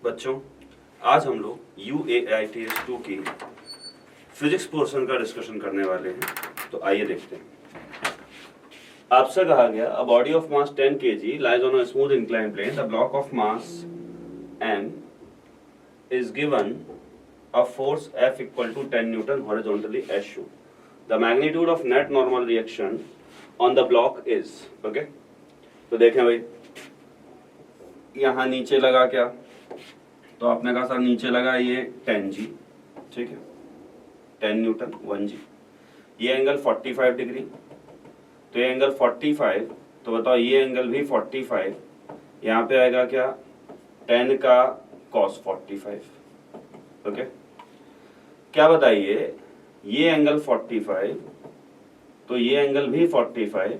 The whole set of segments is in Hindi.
बच्चों, आज हम लोग UAITS 2 की फिजिक्स पोर्शन का डिस्कशन करने वाले हैं। तो आइए देखते हैं। आपसे कहा गया a body of mass 10 kg lies on a smooth incline plane, the block of mass m is given a force F equal to 10 Newton horizontally as shown. The magnitude of net normal reaction on the block is, okay? तो देखें भाई, यहाँ नीचे लगा क्या, तो आपने कहा सर नीचे लगा ये 10G, ठीक है, 10 न्यूटन 1G। ये एंगल 45 डिग्री, तो ये एंगल 45, तो बताओ ये एंगल भी 45, यहाँ पे आएगा क्या 10 का cos 45, ओके। क्या बताइए, ये एंगल 45, तो ये एंगल भी 45,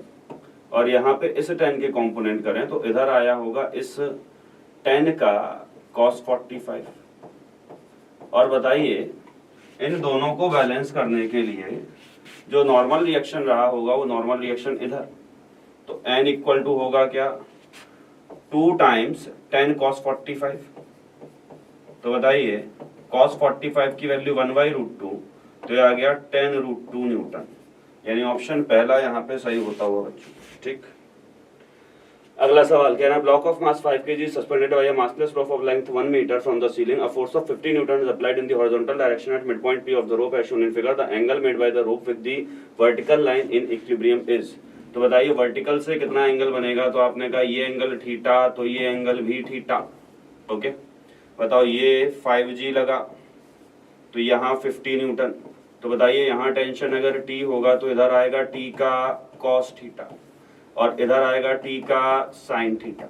और यहाँ पे इस 10 के कंपोनेंट करें तो इधर आया होगा इस 10 का cos 45। और बताइए इन दोनों को बैलेंस करने के लिए जो नॉर्मल रिएक्शन रहा होगा वो नॉर्मल रिएक्शन इधर, तो n इक्वल टू होगा क्या 2 टाइम्स 10 cos 45। तो बताइए cos 45 की वैल्यू 1/√2, तो ये आ गया 10√2 न्यूटन, यानी ऑप्शन पहला यहाँ पे सही होता हुआ बच्चों, ठीक। अगला सवाल कह रहा है block of mass 5 kg suspended by a massless rope of length 1 metre from the ceiling, a force of 50 newton is applied in the horizontal direction at mid point P of the rope as shown in figure, the angle made by the rope with the vertical line in equilibrium is. तो बताइए वर्टिकल से कितना एंगल बनेगा, तो आपने कहा ये एंगल थीटा, तो ये एंगल भी थीटा, ओके। बताओ ये 5G लगा, तो यहाँ 50 न्यूटन, तो बताइए यहाँ टेंशन अगर T होगा तो इधर आएगा T का cos थीटा और इधर आएगा T का sin थीटा।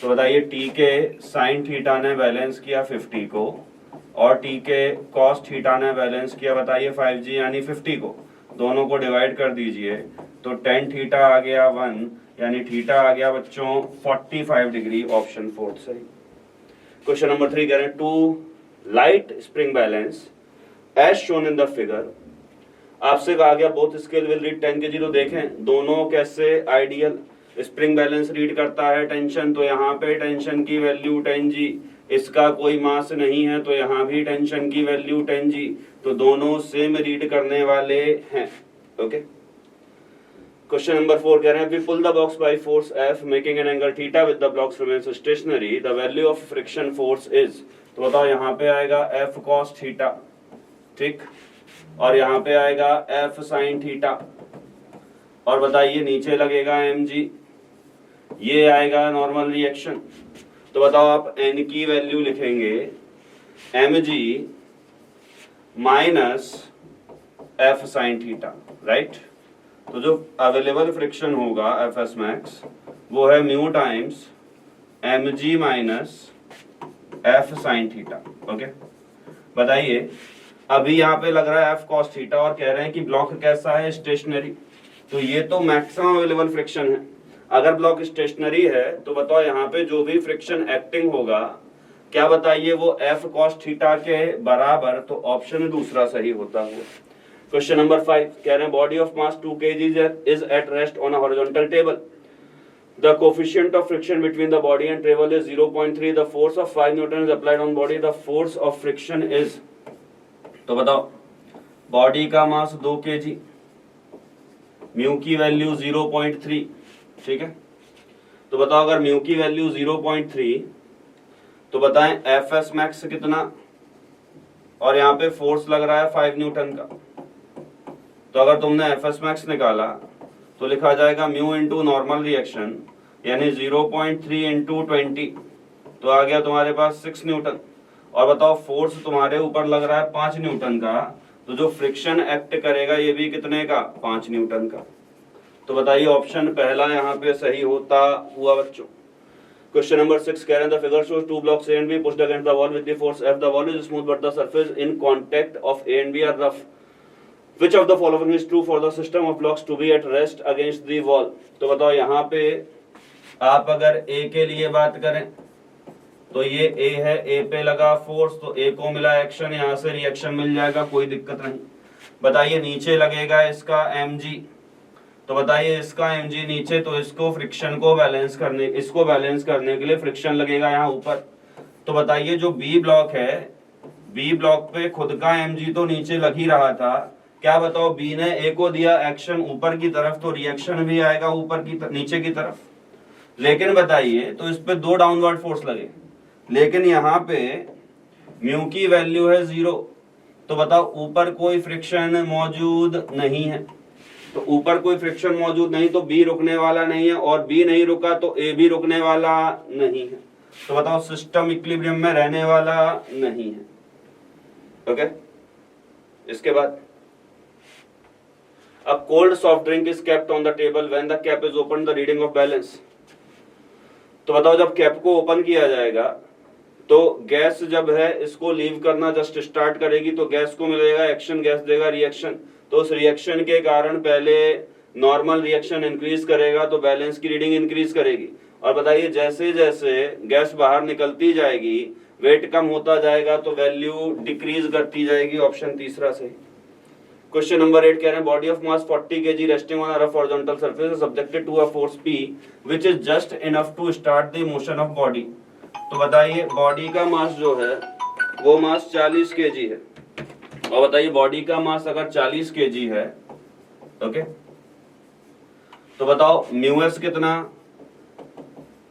तो बताइए T के sin थीटा ने बैलेंस किया 50 को और T के cos थीटा ने बैलेंस किया बताइए 5G यानी 50 को, दोनों को डिवाइड कर दीजिए तो tan थीटा आ गया 1, यानी थीटा आ गया बच्चों 45 डिग्री, ऑप्शन 4 सही। क्वेश्चन नंबर 3 कह रहे हैं two light spring balance as shown in the figure, आपसे कहा गया both scale will read 10 kg। तो देखें दोनों कैसे आइडियल, स्प्रिंग बैलेंस रीड करता है टेंशन, तो यहाँ पे टेंशन की वैल्यू 10G, इसका कोई मास नहीं है तो यहाँ भी टेंशन की वैल्यू 10G, तो दोनों सेम रीड करने वाले हैं, ओके। क्वेश्चन नंबर 4 कह रहे हैं we pull the box by force F making an angle theta with the blocks remains stationary, the value of friction force is. तो बताओ यहाँ पे आएगा F cos थीटा, ठीक, और यहाँ पे आएगा F sin थीटा, और बताइए नीचे लगेगा mg, ये आएगा नॉर्मल रिएक्शन। तो बताओ आप n की वैल्यू लिखेंगे mg minus F sin theta, right. तो जो अवेलेबल फ्रिक्शन होगा Fs मैक्स वो है mu times mg minus F sin theta, okay. बताइए अभी यहाँ पे लग रहा है F cos थीटा और कह रहे हैं कि ब्लॉक कैसा है, स्टेशनरी, तो ये तो मैक्सिमम अवेलेबल फ्रिक्शन है। अगर ब्लॉक स्टेशनरी है तो बताओ यहाँ पे जो भी फ्रिक्शन एक्टिंग होगा क्या बताइए वो F cos थीटा के बराबर, तो ऑप्शन दूसरा सही होता है। क्वेश्चन नंबर 5 कह रहे हैं body of mass 2 kg is at rest on a horizontal table, the coefficient of friction between the body and table is 0.3, the force of 5 Newton is applied on body, the force of friction is। तो बताओ बॉडी का मास 2 kg, म्यू की वैल्यू 0.3, ठीक है। तो बताओ अगर म्यू की वैल्यू 0.3 तो बताएं Fs मैक्स कितना, और यहाँ पे फोर्स लग रहा है 5 न्यूटन का, तो अगर तुमने Fs मैक्स निकाला तो लिखा जाएगा म्यू इंटू नॉर्मल रिएक्शन यानी 0.3 इंटू 20, तो आ गया तुम्हारे पास 6 न्यूटन। और बताओ फोर्स तुम्हारे ऊपर लग रहा है 5 न्यूटन का, तो जो फ्रिक्शन एक्ट करेगा ये भी कितने का, 5 न्यूटन का। तो बताइए ऑप्शन पहला यहाँ पे सही होता हुआ बच्चों। क्वेश्चन नंबर 6 कह रहे हैं the figure shows two blocks A and B pushed against the wall with the force F, the wall is smooth but the surface in contact of A and B are rough, which of the following is true for the system of blocks to be at rest against the wall। तो बताओ यहाँ पे आप अगर A के लिए बात करें तो ये A है, A पे लगा फोर्स तो A को मिला एक्शन, यहाँ से रिएक्शन मिल जाएगा, कोई दिक्कत नहीं। बताइए नीचे लगेगा इसका mg, तो बताइए इसका mg नीचे, तो इसको फ्रिक्शन को बैलेंस करने, इसको बैलेंस करने के लिए फ्रिक्शन लगेगा यहाँ ऊपर, तो बताइए जो बी ब्लॉक है, बी ब्लॉक पे खुद का mg तो नीचे लग ही रहा था, क्या बताओ बी ने ए को दिया एक्शन ऊपर की तरफ, तो रिएक्शन भी आएगा ऊपर की नीचे की तरफ। लेकिन बताइए तो इस पे 2 डाउनवर्ड फोर्स लगे, लेकिन यहाँ पे म्यू की वैल्यू है 0, तो बताओ ऊपर कोई फ्रिक्शन मौजूद नहीं है। तो ऊपर कोई फ्रिक्शन मौजूद नहीं तो बी रुकने वाला नहीं है, और बी नहीं रुका तो ए भी रुकने वाला नहीं है। तो बताओ सिस्टम इक्विलिब्रियम में रहने वाला नहीं है। ओके, इसके बाद अब cold soft drink is kept on the table when the cap is open the reading of balance. तो बताओ जब कैप को ओपन किया जाएगा तो गैस जब है इसको लीव करना जस्ट स्टार्ट करेगी, तो गैस को मिलेगा एक्शन, गैस देगा रिएक्शन, तो उस रिएक्शन के कारण पहले नॉर्मल रिएक्शन इंक्रीज करेगा तो बैलेंस की रीडिंग इंक्रीज करेगी। और बताइए जैसे जैसे गैस बाहर निकलती जाएगी वेट कम होता जाएगा तो वैल्यू डिक्रीज करती जाएगी। ऑप्शन तीसरा सही। क्वेश्चन नंबर 8 कह रहे हैं body of mass 40 kg resting on a rough horizontal surface is subjected to a force P which is just enough to start the motion of body. तो बताइए बॉडी का मास जो है वो मास 40 kg है, और बताइए बॉडी का मास अगर 40 kg है, ओके, तो बताओ म्यू एस कितना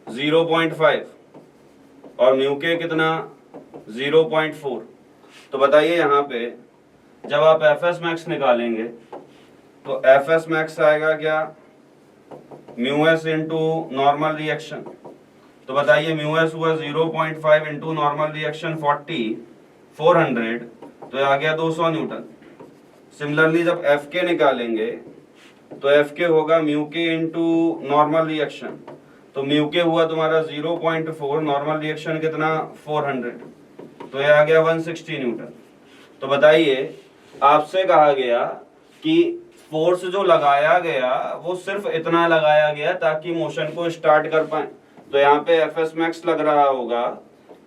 0.5 और म्यू के कितना 0.4। तो बताइए यहाँ पे जब आप एफ एस मैक्स निकालेंगे तो एफ एस मैक्स आएगा क्या, mu S into normal reaction. तो बताइए म्यू एस हुआ 0.5 इंटू नॉर्मल रिएक्शन 400, तो आ गया 200 न्यूटन। सिमिलरली जब एफ के निकालेंगे तो एफ के होगा म्यू के इंटू नॉर्मल रिएक्शन, तो म्यू के हुआ तुम्हारा 0.4, नॉर्मल रिएक्शन कितना 400, तो ये आ गया 160 न्यूटन। तो बताइए आपसे कहा गया कि फोर्स जो लगाया गया वो सिर्फ इतना लगाया गया ताकि मोशन को स्टार्ट कर पाए, तो यहाँ पे एफ एस मैक्स लग रहा होगा,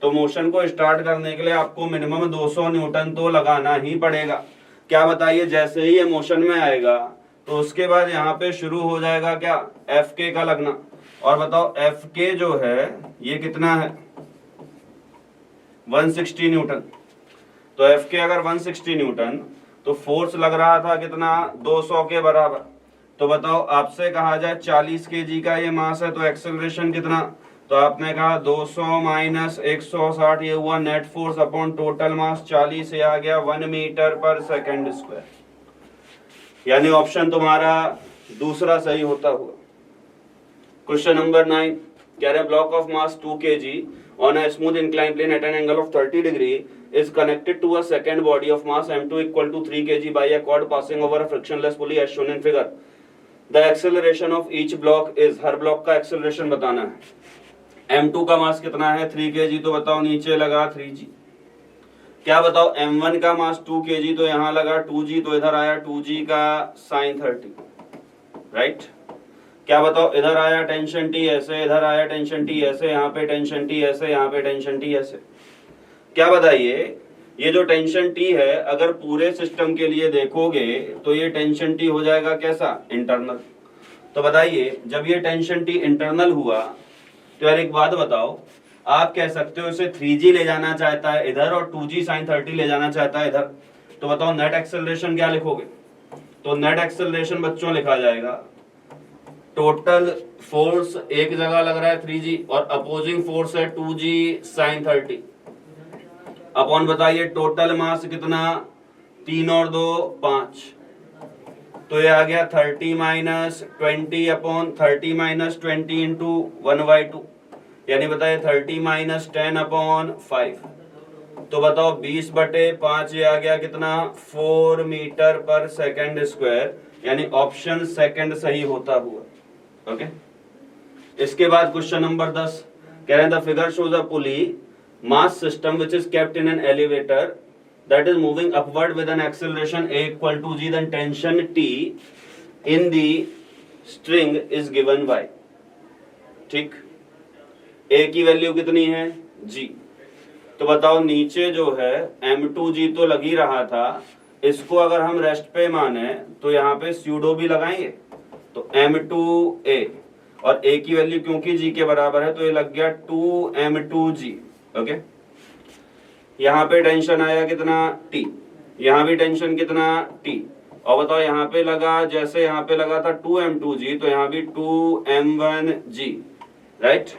तो मोशन को स्टार्ट करने के लिए आपको मिनिमम 200 न्यूटन तो लगाना ही पड़ेगा। क्या बताइए जैसे ही ये मोशन में आएगा तो उसके बाद यहाँ पे शुरू हो जाएगा क्या, एफ के का लगना। और बताओ एफ के जो है ये कितना है 160 न्यूटन। तो एफ के अगर 160 न्यूटन तो फोर्स लग रहा था कितना 200 के बराबर। तो बताओ आपसे कहा जाए 40 kg का ये मास है तो एक्सेलरेशन कितना, तो आपने कहा 200 माइनस 160, ये हुआ net force upon total mass 40, से आ गया 1 मीटर पर सेकंड स्क्वायर, यानी ऑप्शन तुम्हारा दूसरा सही होता हुआ। क्वेश्चन नंबर 9 कह रहे हैं block of mass 2 kg on a smooth inclined plane at an angle of 30 degree is connected to a second body of mass m2 equal to 3 kg by a cord passing over a frictionless pulley as shown in figure. The acceleration of each block is, her block का एक्सेलरेशन बताना है। m2 का मास कितना है 3 kg, तो बताओ नीचे लगा 3g। क्या बताओ m1 का मास 2 kg, तो यहाँ लगा 2g, तो इधर आया 2g का sin 30, राइट। क्या बताओ इधर आया टेंशन टी ऐसे, इधर आया टेंशन टी ऐसे, यहाँ पे टेंशन टी ऐसे, यहाँ पे टेंशन टी ऐसे। क्या बताइए ये जो टेंशन टी है अगर पूरे सिस्टम के लिए देखोगे तो ये टेंशन टी हो जाएगा कैसा, इंटरनल। तो बताइए जब ये टेंशन टी इंटरनल हुआ तो यार एक बात बताओ, आप कह सकते हो इसे 3g ले जाना चाहता है इधर और 2g sin 30 ले जाना चाहता है इधर, तो बताओ नेट एक्सेलरेशन क्या लिखोगे। तो नेट एक्सेलरेशन बच्चों लिखा जाएगा टोटल फोर्स एक जगह लग रहा है 3g और अपोजिंग फोर्स है 2g sin 30 अपॉन बताइए टोटल मास कितना 3 और 2 5, तो ये आ गया 30 माइनस 20 अपॉन 30 माइनस 20 इंटू 1/2, यानी बताइए 30 माइनस 10 अपॉन 5, तो बताओ 20/5, ये आ गया कितना 4 मीटर पर सेकंड स्क्वायर, यानी ऑप्शन सेकंड सही होता हुआ। ओके इसके बाद क्वेश्चन नंबर 10 कह रहे हैं the figure shows a pulley mass system which is kept in an elevator that is moving upward with an acceleration a equal to g, then tension T in the string is given by, ठीक, a की वैल्यू कितनी है g, तो बताओ नीचे जो है m2g तो लग ही रहा था, इसको अगर हम रेस्ट पे माने तो यहाँ पे स्यूडो भी लगाएंगे, तो m2a और a की वैल्यू क्योंकि g के बराबर है तो ये लग गया 2m2g। ओके यहाँ पे टेंशन आया कितना T, यहाँ भी टेंशन कितना T, और बताओ यहाँ पे लगा, जैसे यहाँ पे लगा था 2m2g तो यहाँ भी 2m1g, राइट।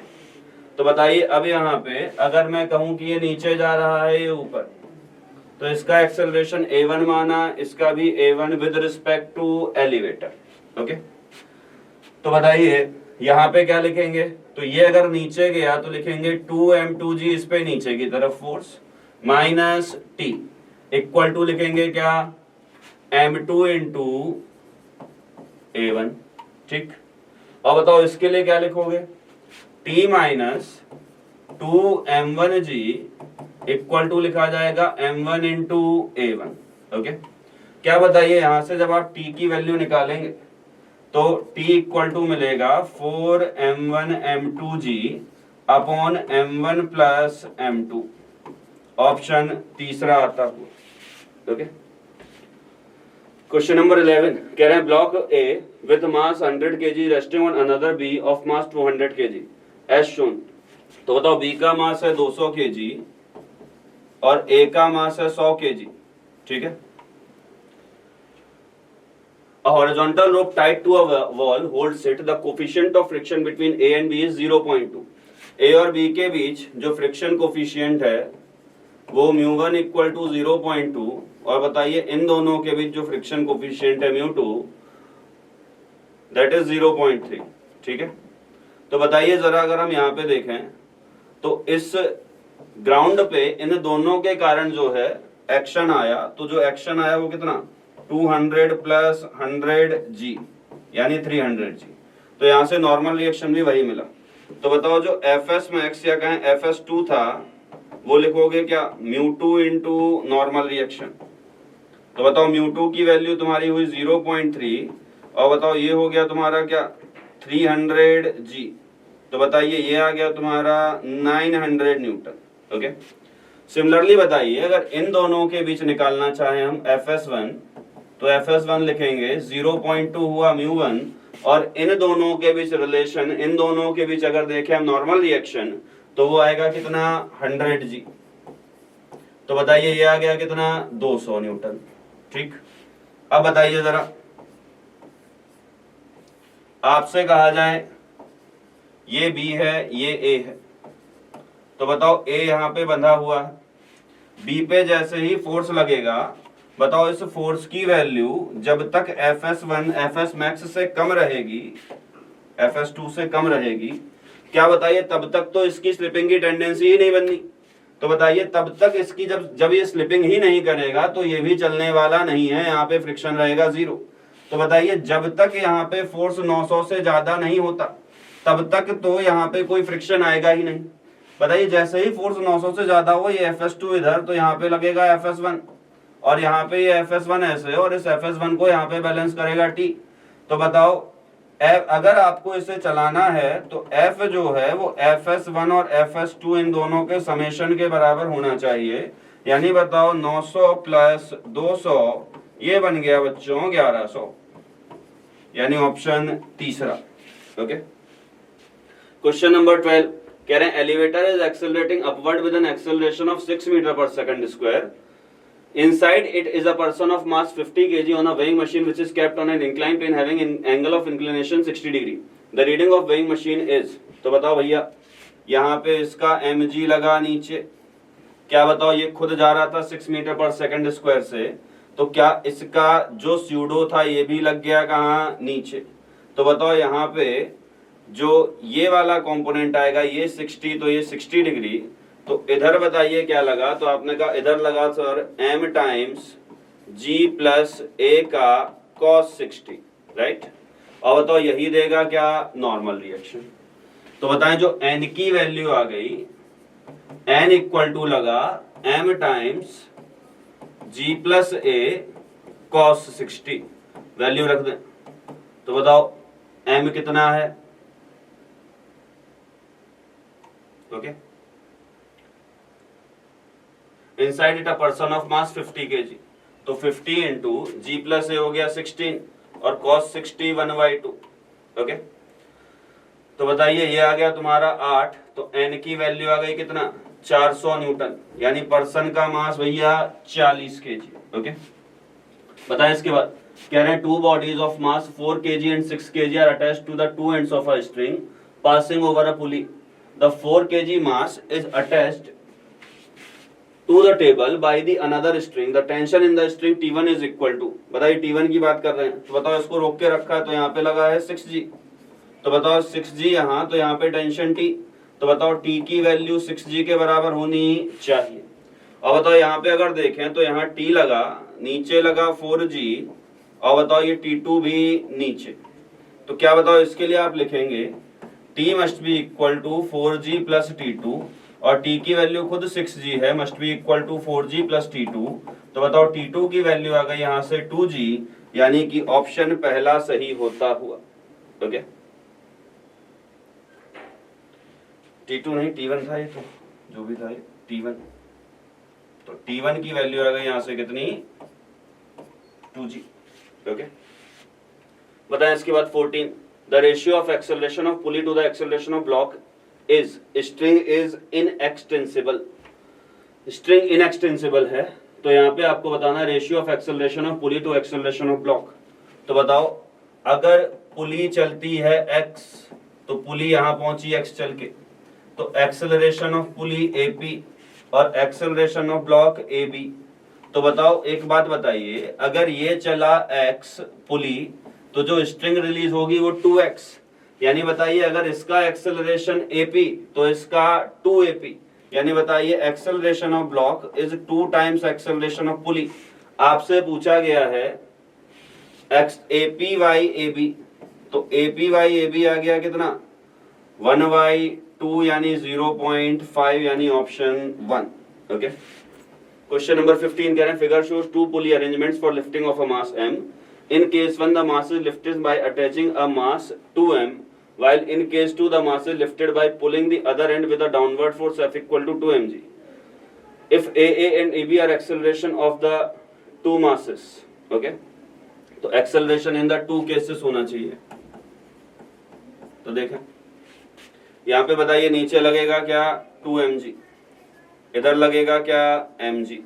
तो बताइए अब यहाँ पे अगर मैं कहूं कि ये नीचे जा रहा है ये ऊपर, तो इसका एक्सेलरेशन a1 माना, इसका भी a1 with respect to elevator, okay. तो बताइए यहाँ पे क्या लिखेंगे, तो ये अगर नीचे गया तो लिखेंगे 2m2g, इस पे नीचे की तरफ force, minus t equal to लिखेंगे क्या m2 इंटू a1, ठीक। और बताओ इसके लिए क्या लिखोगे, t minus 2m1g equal to लिखा जाएगा m1 इंटू a1, ओके। क्या बताइए यहां से जब आप t की वैल्यू निकालेंगे तो t इक्वल टू मिलेगा 4m1 m2g upon m1 plus m2, option तीसरा आता हुआ, ओके। क्वेश्चन नंबर 11 कह रहे हैं block A with mass 100 kg resting on another B of mass 200 kg as shown. तो बताओ बी का मास है 200 kg और ए का मास है 100 kg, ठीक है। A horizontal rope tied to a wall holds it. The coefficient of friction between A and B is 0.2. A और B के बीच जो फ्रिक्शन कोफिशिएंट है वो μ1 इक्वल टू 0.2, और बताइए इन दोनों के बीच जो फ्रिक्शन कोफिशिएंट है μ2 दैट इज 0.3, ठीक है। तो बताइए जरा अगर हम यहाँ पे देखें तो इस ग्राउंड पे इन दोनों के कारण जो है एक्शन आया, तो जो एक्शन आया वो कितना 200 प्लस 100g यानी 300g। तो यहां से नॉर्मल रिएक्शन भी वही मिला। तो बताओ जो Fs मैक्स या कहें Fs2 था वो लिखोगे क्या μ2 इंटू नॉर्मल रिएक्शन। तो बताओ μ2 की वैल्यू तुम्हारी हुई 0.3 और बताओ ये हो गया तुम्हारा क्या 300g। तो बताइए ये आ गया तुम्हारा 900 न्यूटन, ओके। सिमिलरली बताइए अगर इन दोनों के बीच निकालना चाहें हम Fs1 तो Fs1 लिखेंगे 0.2 हुआ μ1, और इन दोनों के बीच रिलेशन, इन दोनों के बीच अगर देखें हम नॉर्मल रिएक्शन तो वो आएगा कितना 100g। तो बताइए ये आ गया कितना 200 न्यूटन, ठीक। अब बताइए जरा आपसे कहा जाए ये B है ये A है, तो बताओ A यहाँ पे बंधा हुआ है, B पे जैसे ही फोर्स लगेगा बताओ इस फोर्स की वैल्यू जब तक Fs1 Fs मैक्स से कम रहेगी, Fs2 से कम रहेगी, क्या बताइए तब तक तो इसकी स्लिपिंग की टेंडेंसी ही नहीं बननी। तो बताइए तब तक इसकी जब ये स्लिपिंग ही नहीं करेगा तो ये भी चलने वाला नहीं है, यहाँ पे फ्रिक्शन रहेगा 0। तो बताइए जब तक यहाँ पे फोर्स 900 से ज्यादा नहीं होता तब तक तो यहाँ पे कोई फ्रिक्शन आएगा ही नहीं। बताइए जैसे ही फोर्स 900 से ज्यादा हो ये Fs2 इधर, तो यहाँ पे लगेगा Fs1 और यहाँ पे ये Fs1 ऐसे, और इस Fs1 को यहाँ पे बैलेंस करेगा T। तो बताओ अगर आपको इसे चलाना है तो F जो है वो Fs1 और Fs2 इन दोनों के समेशन के बराबर होना चाहिए, यानी बताओ 900 प्लस 200 ये बन गया बच्चों 1100, यानी ऑप्शन तीसरा, ओके। क्वेश्चन नंबर 12 कह रहे हैं elevator is accelerating upward with an acceleration of 6 metre per second square. Inside it is a person of mass 50 kg on a weighing machine which is kept on an inclined plane having an angle of inclination 60 degree. The reading of weighing machine is, तो बताओ भैया यहाँ पे इसका mg लगा नीचे, क्या बताओ ये खुद जा रहा था 6 मीटर पर सेकंड स्क्वायर से, तो क्या इसका जो स्यूडो था ये भी लग गया कहाँ नीचे। तो बताओ यहाँ पे जो ये वाला कंपोनेंट आएगा ये 60, तो ये 60 डिग्री, तो इधर बताइए क्या लगा। तो आपने कहा इधर लगा sir m times g plus a का cos 60, राइट। और बताओ यही देगा क्या नॉर्मल रिएक्शन। तो बताएं जो n की वैल्यू आ गई, n इक्वल टू लगा m times g plus a cos 60, value रख दें। तो बताओ m कितना है, okay. Inside it a person of mass 50 kg, तो 50 इंटू जी प्लस ए हो गया 16 और cos 60 1/2, ओके। तो बताइए ये आ गया तुम्हारा 8, तो n की वैल्यू आ गई कितना 400 न्यूटन, यानी पर्सन का मास भैया 40 केजी। ओके, बताएं इसके बाद कह रहे हैं two bodies of mass 4 kg and 6 kg are attached to the two ends of a string passing over a pulley. The 4 kg mass is attached to the table by the another string, the tension in the string T1 is equal to, बताइए T1 की बात कर रहे हैं तो बताओ इसको रोक के रखा है तो यहाँ पे लगा है 6G, तो बताओ 6G यहाँ, तो यहाँ पे टेंशन T, तो बताओ T की वैल्यू 6G के बराबर होनी चाहिए। और बताओ यहाँ पे अगर देखें तो यहाँ T लगा, नीचे लगा 4G, और बताओ ये T2 भी नीचे, तो क्या बताओ इसके लिए आप लिखेंगे T must be equal to 4G plus T2, और T की वैल्यू खुद 6G है, must be equal to 4G plus T2, तो बताओ T2 की वैल्यू आ गई यहाँ से 2G, यानी कि ऑप्शन पहला सही होता हुआ। ओके, T2 नहीं T1 था ये, तो जो भी था ये T1, तो T1 की वैल्यू आ गई यहाँ से कितनी 2G। ओके, बताएं इसके बाद 14, the ratio of acceleration of pulley to the acceleration of block is string is inextensible, string inextensible है, तो यहाँ पे आपको बताना ratio of acceleration of pulley to acceleration of block. तो बताओ अगर पुली चलती है x, तो पुली यहाँ पहुंची x चल के, तो एक्सेलरेशन ऑफ पुली AP और एक्सेलरेशन ऑफ ब्लॉक AB। तो बताओ एक बात बताइए, अगर ये चला x पुली, तो जो स्ट्रिंग रिलीज होगी वो 2x, यानी बताइए अगर इसका एक्सेलरेशन AP तो इसका 2AP, यानी बताइए acceleration of block is 2 times acceleration of पुली। आपसे पूछा गया है APY-AB, तो APY-AB आ गया कितना 1/2 यानी 0.5, यानी ऑप्शन 1। ओके, क्वेश्चन नंबर 15 कह रहे हैं figure shows two pulley arrangements for lifting of a mass M. In case 1 the mass is lifted by attaching a mass 2m, while in case 2 the mass is lifted by pulling the other end with a downward force F equal to 2mg. If AA and AB are acceleration of the two masses, okay, तो acceleration in the two cases होना चाहिए। तो देखें यहाँ पे बताइए नीचे लगेगा क्या 2mg, इधर लगेगा क्या mg,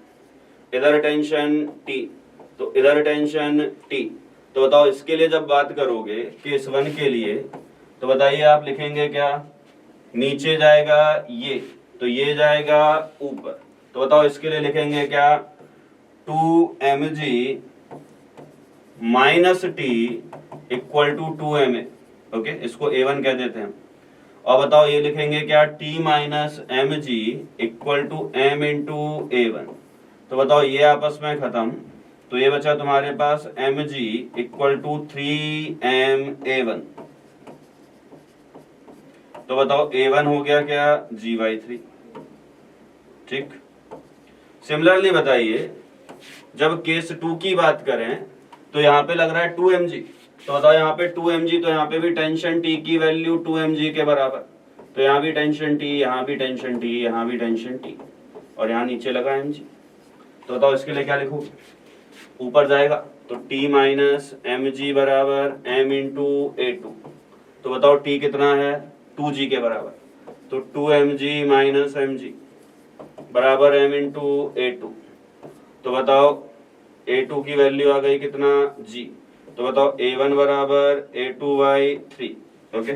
इधर टेंशन T, तो इधर टेंशन T। तो बताओ इसके लिए जब बात करोगे केस 1 के लिए, तो बताइए आप लिखेंगे क्या, नीचे जाएगा ये, तो ये जाएगा ऊपर, तो बताओ इसके लिए लिखेंगे क्या 2mg minus T equal to 2ma। Okay, इसको A1 कह देते हैं। और बताओ ये लिखेंगे क्या T minus mg equal to m into A1, तो बताओ ये आपस में खत्म, तो ये बचा तुम्हारे पास mg इक्वल टू 3ma1, तो बताओ A1 हो गया क्या g/3। ठीक, सिमिलरली बताइए जब केस 2 की बात करें तो यहाँ पे लग रहा है 2mg, तो बताओ यहाँ पे 2mg, तो यहाँ पे भी टेंशन T की वैल्यू 2mg के बराबर, तो यहाँ भी टेंशन T, यहाँ भी टेंशन T, यहाँ भी टेंशन T, और यहाँ नीचे लगा mg। तो बताओ इसके लिए क्या लिखोगे, ऊपर जाएगा तो T माइनस mg बराबर m इंटू A2, तो बताओ T कितना है 2g के बराबर, तो 2mg माइनस mg बराबर m इंटू A2, तो बताओ A2 की वैल्यू आ गई कितना g, तो बताओ A1 बराबर A2/3। ओके,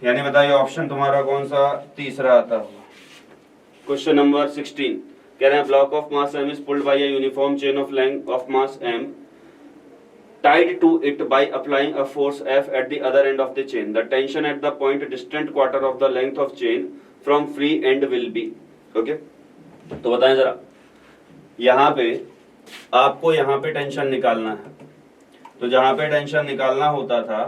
यानी बताइए ऑप्शन तुम्हारा कौन सा तीसरा आता हुआ। क्वेश्चन नंबर 16 कह रहे हैं block of mass m is pulled by a uniform chain of length of mass m tied to it by applying a force F at the other end of the chain. The tension at the point distant quarter of the length of chain from free end will be. Okay? तो बताएं जरा, यहाँ पे आपको यहाँ पे टेंशन निकालना है, तो जहाँ पे टेंशन निकालना होता था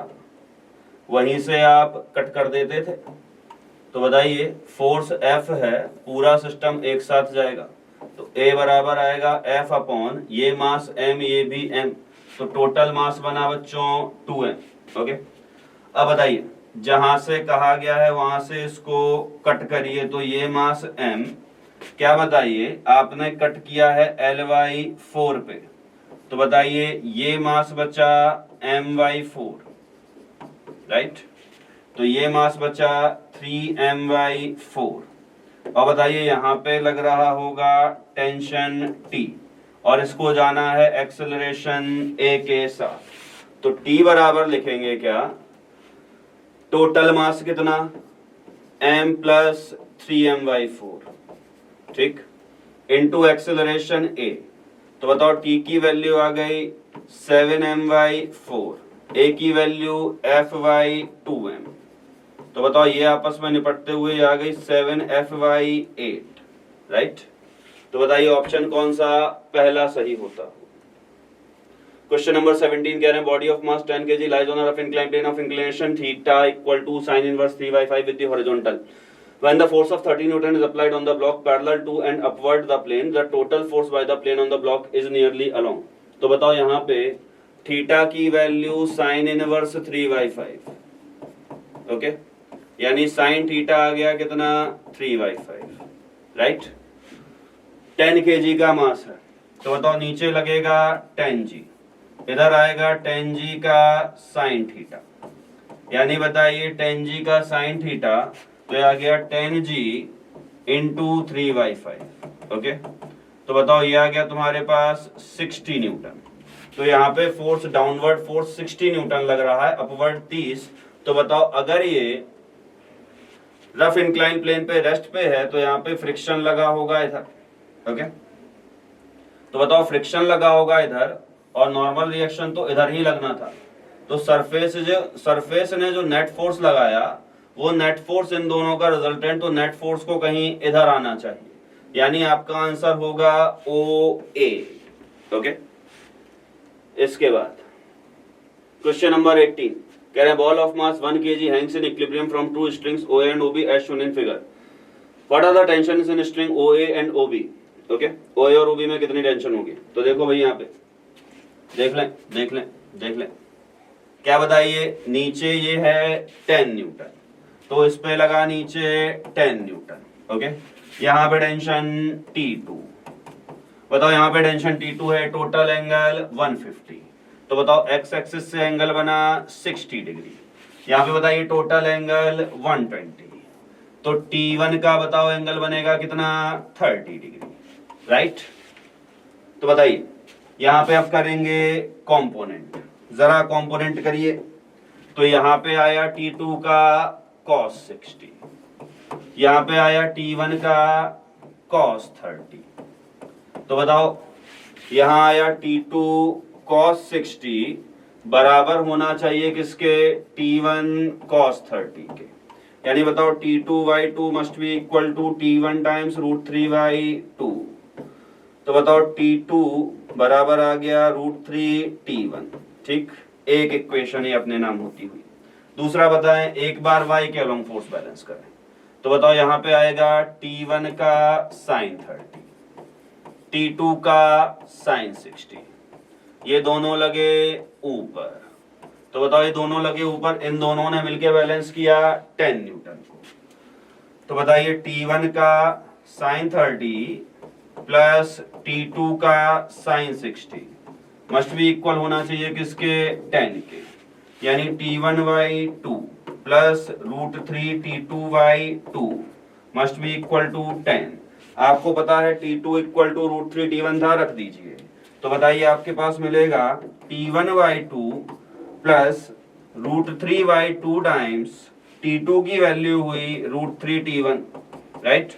वहीं से आप कट कर देते थे। तो बताइए फोर्स F है, पूरा सिस्टम एक साथ जाएगा, तो A बराबर आएगा F अपॉन ये मास M, ये भी M, तो टोटल मास बना बच्चों 2m। ओके, अब बताइए जहां से कहा गया है वहां से इसको कट करिए, तो ये मास m क्या बताइए आपने कट किया है L/4 पे, तो बताइए ये मास बचा m/4, राइट, तो ये मास बचा 3m/4। और बताइए यहाँ पे लग रहा होगा टेंशन T और इसको जाना है एक्सेलरेशन A के साथ। तो T बराबर लिखेंगे क्या, टोटल मास कितना m प्लस 3m/4, ठीक, इनटू एक्सेलरेशन A। तो बताओ T की वैल्यू आ गई 7m/4, A की वैल्यू F/2m। तो बताओ ये आपस में निपटते हुए आ गई 7F/8, राइट। तो बताइए ऑप्शन कौन सा पहला सही होता। क्वेश्चन नंबर 17 कह रहे हैं body of mass 10 kg lies on a rough inclined plane of inclination theta equal to sin inverse 3/5 with the horizontal. When the force of 30 Newton is applied on the block parallel to and upward the plane, the total force by the plane on the block is nearly along। तो बताओ यहाँ पे थीटा की वैल्यू sin इनवर्स 3/5, ओके, यानी sin थीटा आ गया कितना 3/5, राइट। 10 kg का मास है, तो बताओ नीचे लगेगा 10g, इधर आएगा 10g का sin थीटा, यानी बताइए 10g का sin थीटा तो आ गया 10g इंटू 3/5, ओके। तो बताओ ये आ गया तुम्हारे पास 60 न्यूटन। तो यहाँ पे फोर्स डाउनवर्ड फोर्स 60 न्यूटन लग रहा है, अपवर्ड 30। तो बताओ अगर ये रफ इंक्लाइन प्लेन पे रेस्ट पे है तो यहाँ पे फ्रिक्शन लगा होगा इधर, ओके। तो बताओ फ्रिक्शन लगा होगा इधर और नॉर्मल रिएक्शन तो इधर ही लगना था। तो सरफेस ने जो नेट फोर्स लगाया वो नेट फोर्स इन दोनों का रिजल्टेंट, तो नेट फोर्स को कहीं इधर आना चाहिए, यानी आपका आंसर होगा OA, ओके। इसके बाद क्वेश्चन नंबर 18 कह रहे हैं ball of mass 1 kg hangs in equilibrium from two strings OA and OB as shown in figure. What are the tensions in string OA and OB, okay. OA और OB में कितनी टेंशन होगी। तो देखो भाई यहाँ पे देख लें क्या बताइए, नीचे ये है 10 न्यूटन, तो इस पे लगा नीचे 10 न्यूटन, ओके। यहाँ पे टेंशन T2, बताओ यहाँ पे टेंशन T2 है, टोटल एंगल 150। तो बताओ एक्स एक्सिस से एंगल बना 60 डिग्री, यहाँ पे बताइए टोटल एंगल 120। तो T1 का बताओ एंगल बनेगा कितना 30 डिग्री, राइट। तो बताइए यहाँ पे आप करेंगे कॉम्पोनेंट, जरा कॉम्पोनेंट करिए। तो यहाँ पे आया T2 का cos 60, यहाँ पे आया T1 का cos 30। तो बताओ यहाँ आया T2 cos 60 बराबर होना चाहिए किसके, T1 cos 30 के, यानी बताओ T2/2 must be equal to T1 times √3/2। तो बताओ T2 बराबर आ गया √3T1, ठीक। एक इक्वेशन ही अपने नाम होती हुई। दूसरा बताएं एक बार y के अलोंग फोर्स बैलेंस करें। तो बताओ यहाँ पे आएगा T1 का sin 30, T2 का sin 60, ये दोनों लगे ऊपर। तो बताओ ये दोनों लगे ऊपर, इन दोनों ने मिलके बैलेंस किया 10 न्यूटन को। तो बताइए T1 का sin 30 प्लस T2 का sin 60 मस्ट बी इक्वल होना चाहिए किसके, 10 के, यानी T1/2 plus √3T2/2 must be equal to 10। आपको पता है T2 इक्वल टू √3T1 था, रख दीजिए। तो बताइए आपके पास मिलेगा T1/2 प्लस √3/2 टाइम्स T2 की वैल्यू हुई √3T1, right,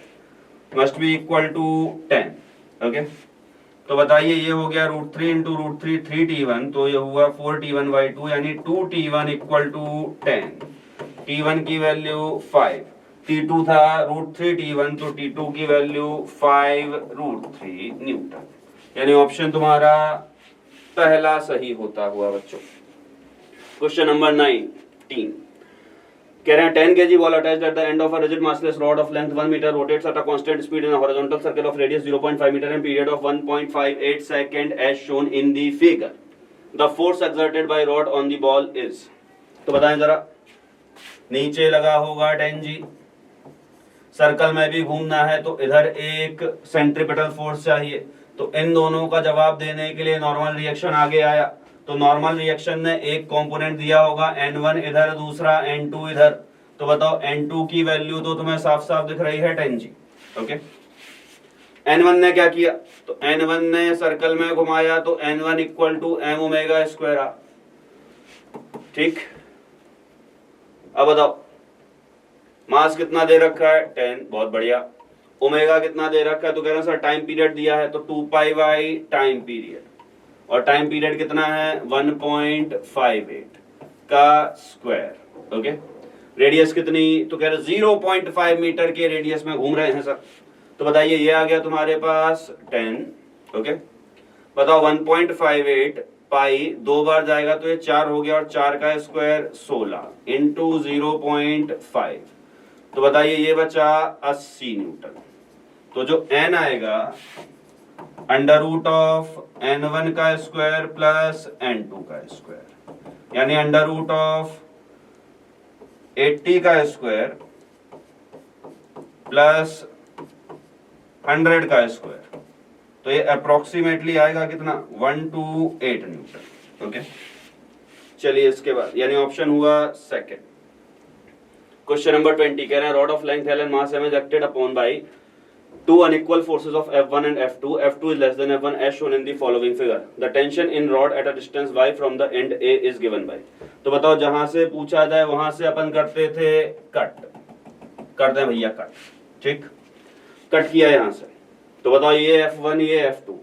must be equal to 10, okay. तो बताइए ये हो गया √3 इंटू √3 3T1, तो ये हुआ 4T1/2, यानी 2T1 इक्वल टू 10। T1 की वैल्यू 5, T2 था √3T1, तो T2 की वैल्यू 5√3 न्यूटन, यानी ऑप्शन तुम्हारा पहला सही होता हुआ बच्चों। क्वेश्चन नंबर 19 कह रहे हैं 10 kg ball attached at the end of a rigid massless rod of length 1 meter rotates at a constant speed in a horizontal circle of radius 0.5 meter and period of 1.58 second as shown in the figure. The force exerted by rod on the ball is, तो बताएं जरा, नीचे लगा होगा 10g, सर्कल में भी घूमना है तो इधर एक सेंट्रीपिटल फोर्स चाहिए। तो इन दोनों का जवाब देने के लिए नॉर्मल रिएक्शन आगे आया। तो नॉर्मल रिएक्शन ने एक कंपोनेंट दिया होगा N1 इधर, दूसरा N2 इधर। तो बताओ N2 की वैल्यू तो तुम्हें साफ साफ दिख रही है 10g, ओके। n1 ने क्या किया, तो n1 ने सर्कल में घुमाया तो n1 equal to m omega square आ, ठीक। अब बताओ मास कितना दे रखा है 10, बहुत बढ़िया। ओमेगा कितना दे रखा है, तो कह रहे हैं सर टाइम पीरियड दिया है तो 2 पाई बाई टाइम पीरियड, और टाइम पीरियड कितना है 1.58 का स्क्वायर। ओके। रेडियस कितनी, तो कह रहे 0.5 मीटर के रेडियस में घूम रहे हैं सर, तो बताइए ये आ गया तुम्हारे पास 10। ओके। बताओ 1.58 पाई 2 बार जाएगा तो ये 4 हो गया, और 4 का स्क्वायर 16 इंटू 0.5, तो बताइए ये बचा 80 न्यूटन। तो जो n आएगा अंडर रूट ऑफ n1 का स्क्वायर प्लस n2 का स्क्वायर, यानी अंडर रूट ऑफ 80 का स्क्वायर प्लस 100 का स्क्वायर, तो ये अप्रोक्सीमेटली आएगा कितना 128 न्यूटन। ओके। चलिए इसके बाद यानी ऑप्शन हुआ सेकंड। क्वेश्चन नंबर 20 कह रहे हैं rod of length L and mass m is acted upon by two unequal forces of F1 and F2. F2 is less than F1 as shown in the following figure. The tension in rod at a distance y from the end A is given by. तो बताओ जहां से पूछा जाए वहां से अपन करते थे कट, करते हैं भैया कट, ठीक। कट किया यहां से, तो बताओ ये F1 ये F2,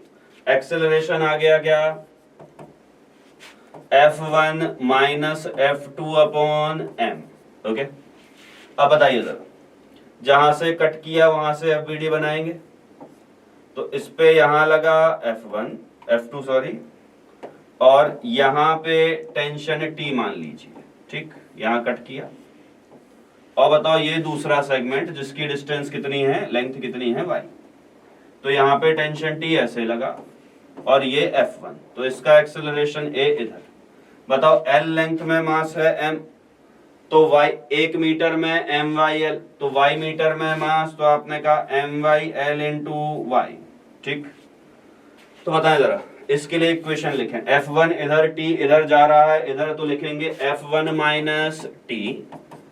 एक्सेलरेशन आ गया क्या F1 minus F2 upon m। Okay. अब बताइए जरा, जहां से कट किया वहां से FBD बनाएंगे, तो इस पे यहां लगा F2 सॉरी, और यहां पे टेंशन T मान लीजिए, ठीक। यहां कट किया, और बताओ ये दूसरा सेगमेंट जिसकी डिस्टेंस कितनी है, लेंथ कितनी है y, तो यहां पे टेंशन T ऐसे लगा, और ये F1, तो इसका एक्सेलरेशन A इधर। बताओ L लेंथ में मास है m, तो y 1 मीटर में MYL, तो y मीटर में मास, तो आपने कहा MYL इंटू y, ठीक। तो बताएं जरा इसके लिए इक्वेशन लिखें, F1 इधर T इधर जा रहा है इधर, तो लिखेंगे F1 minus T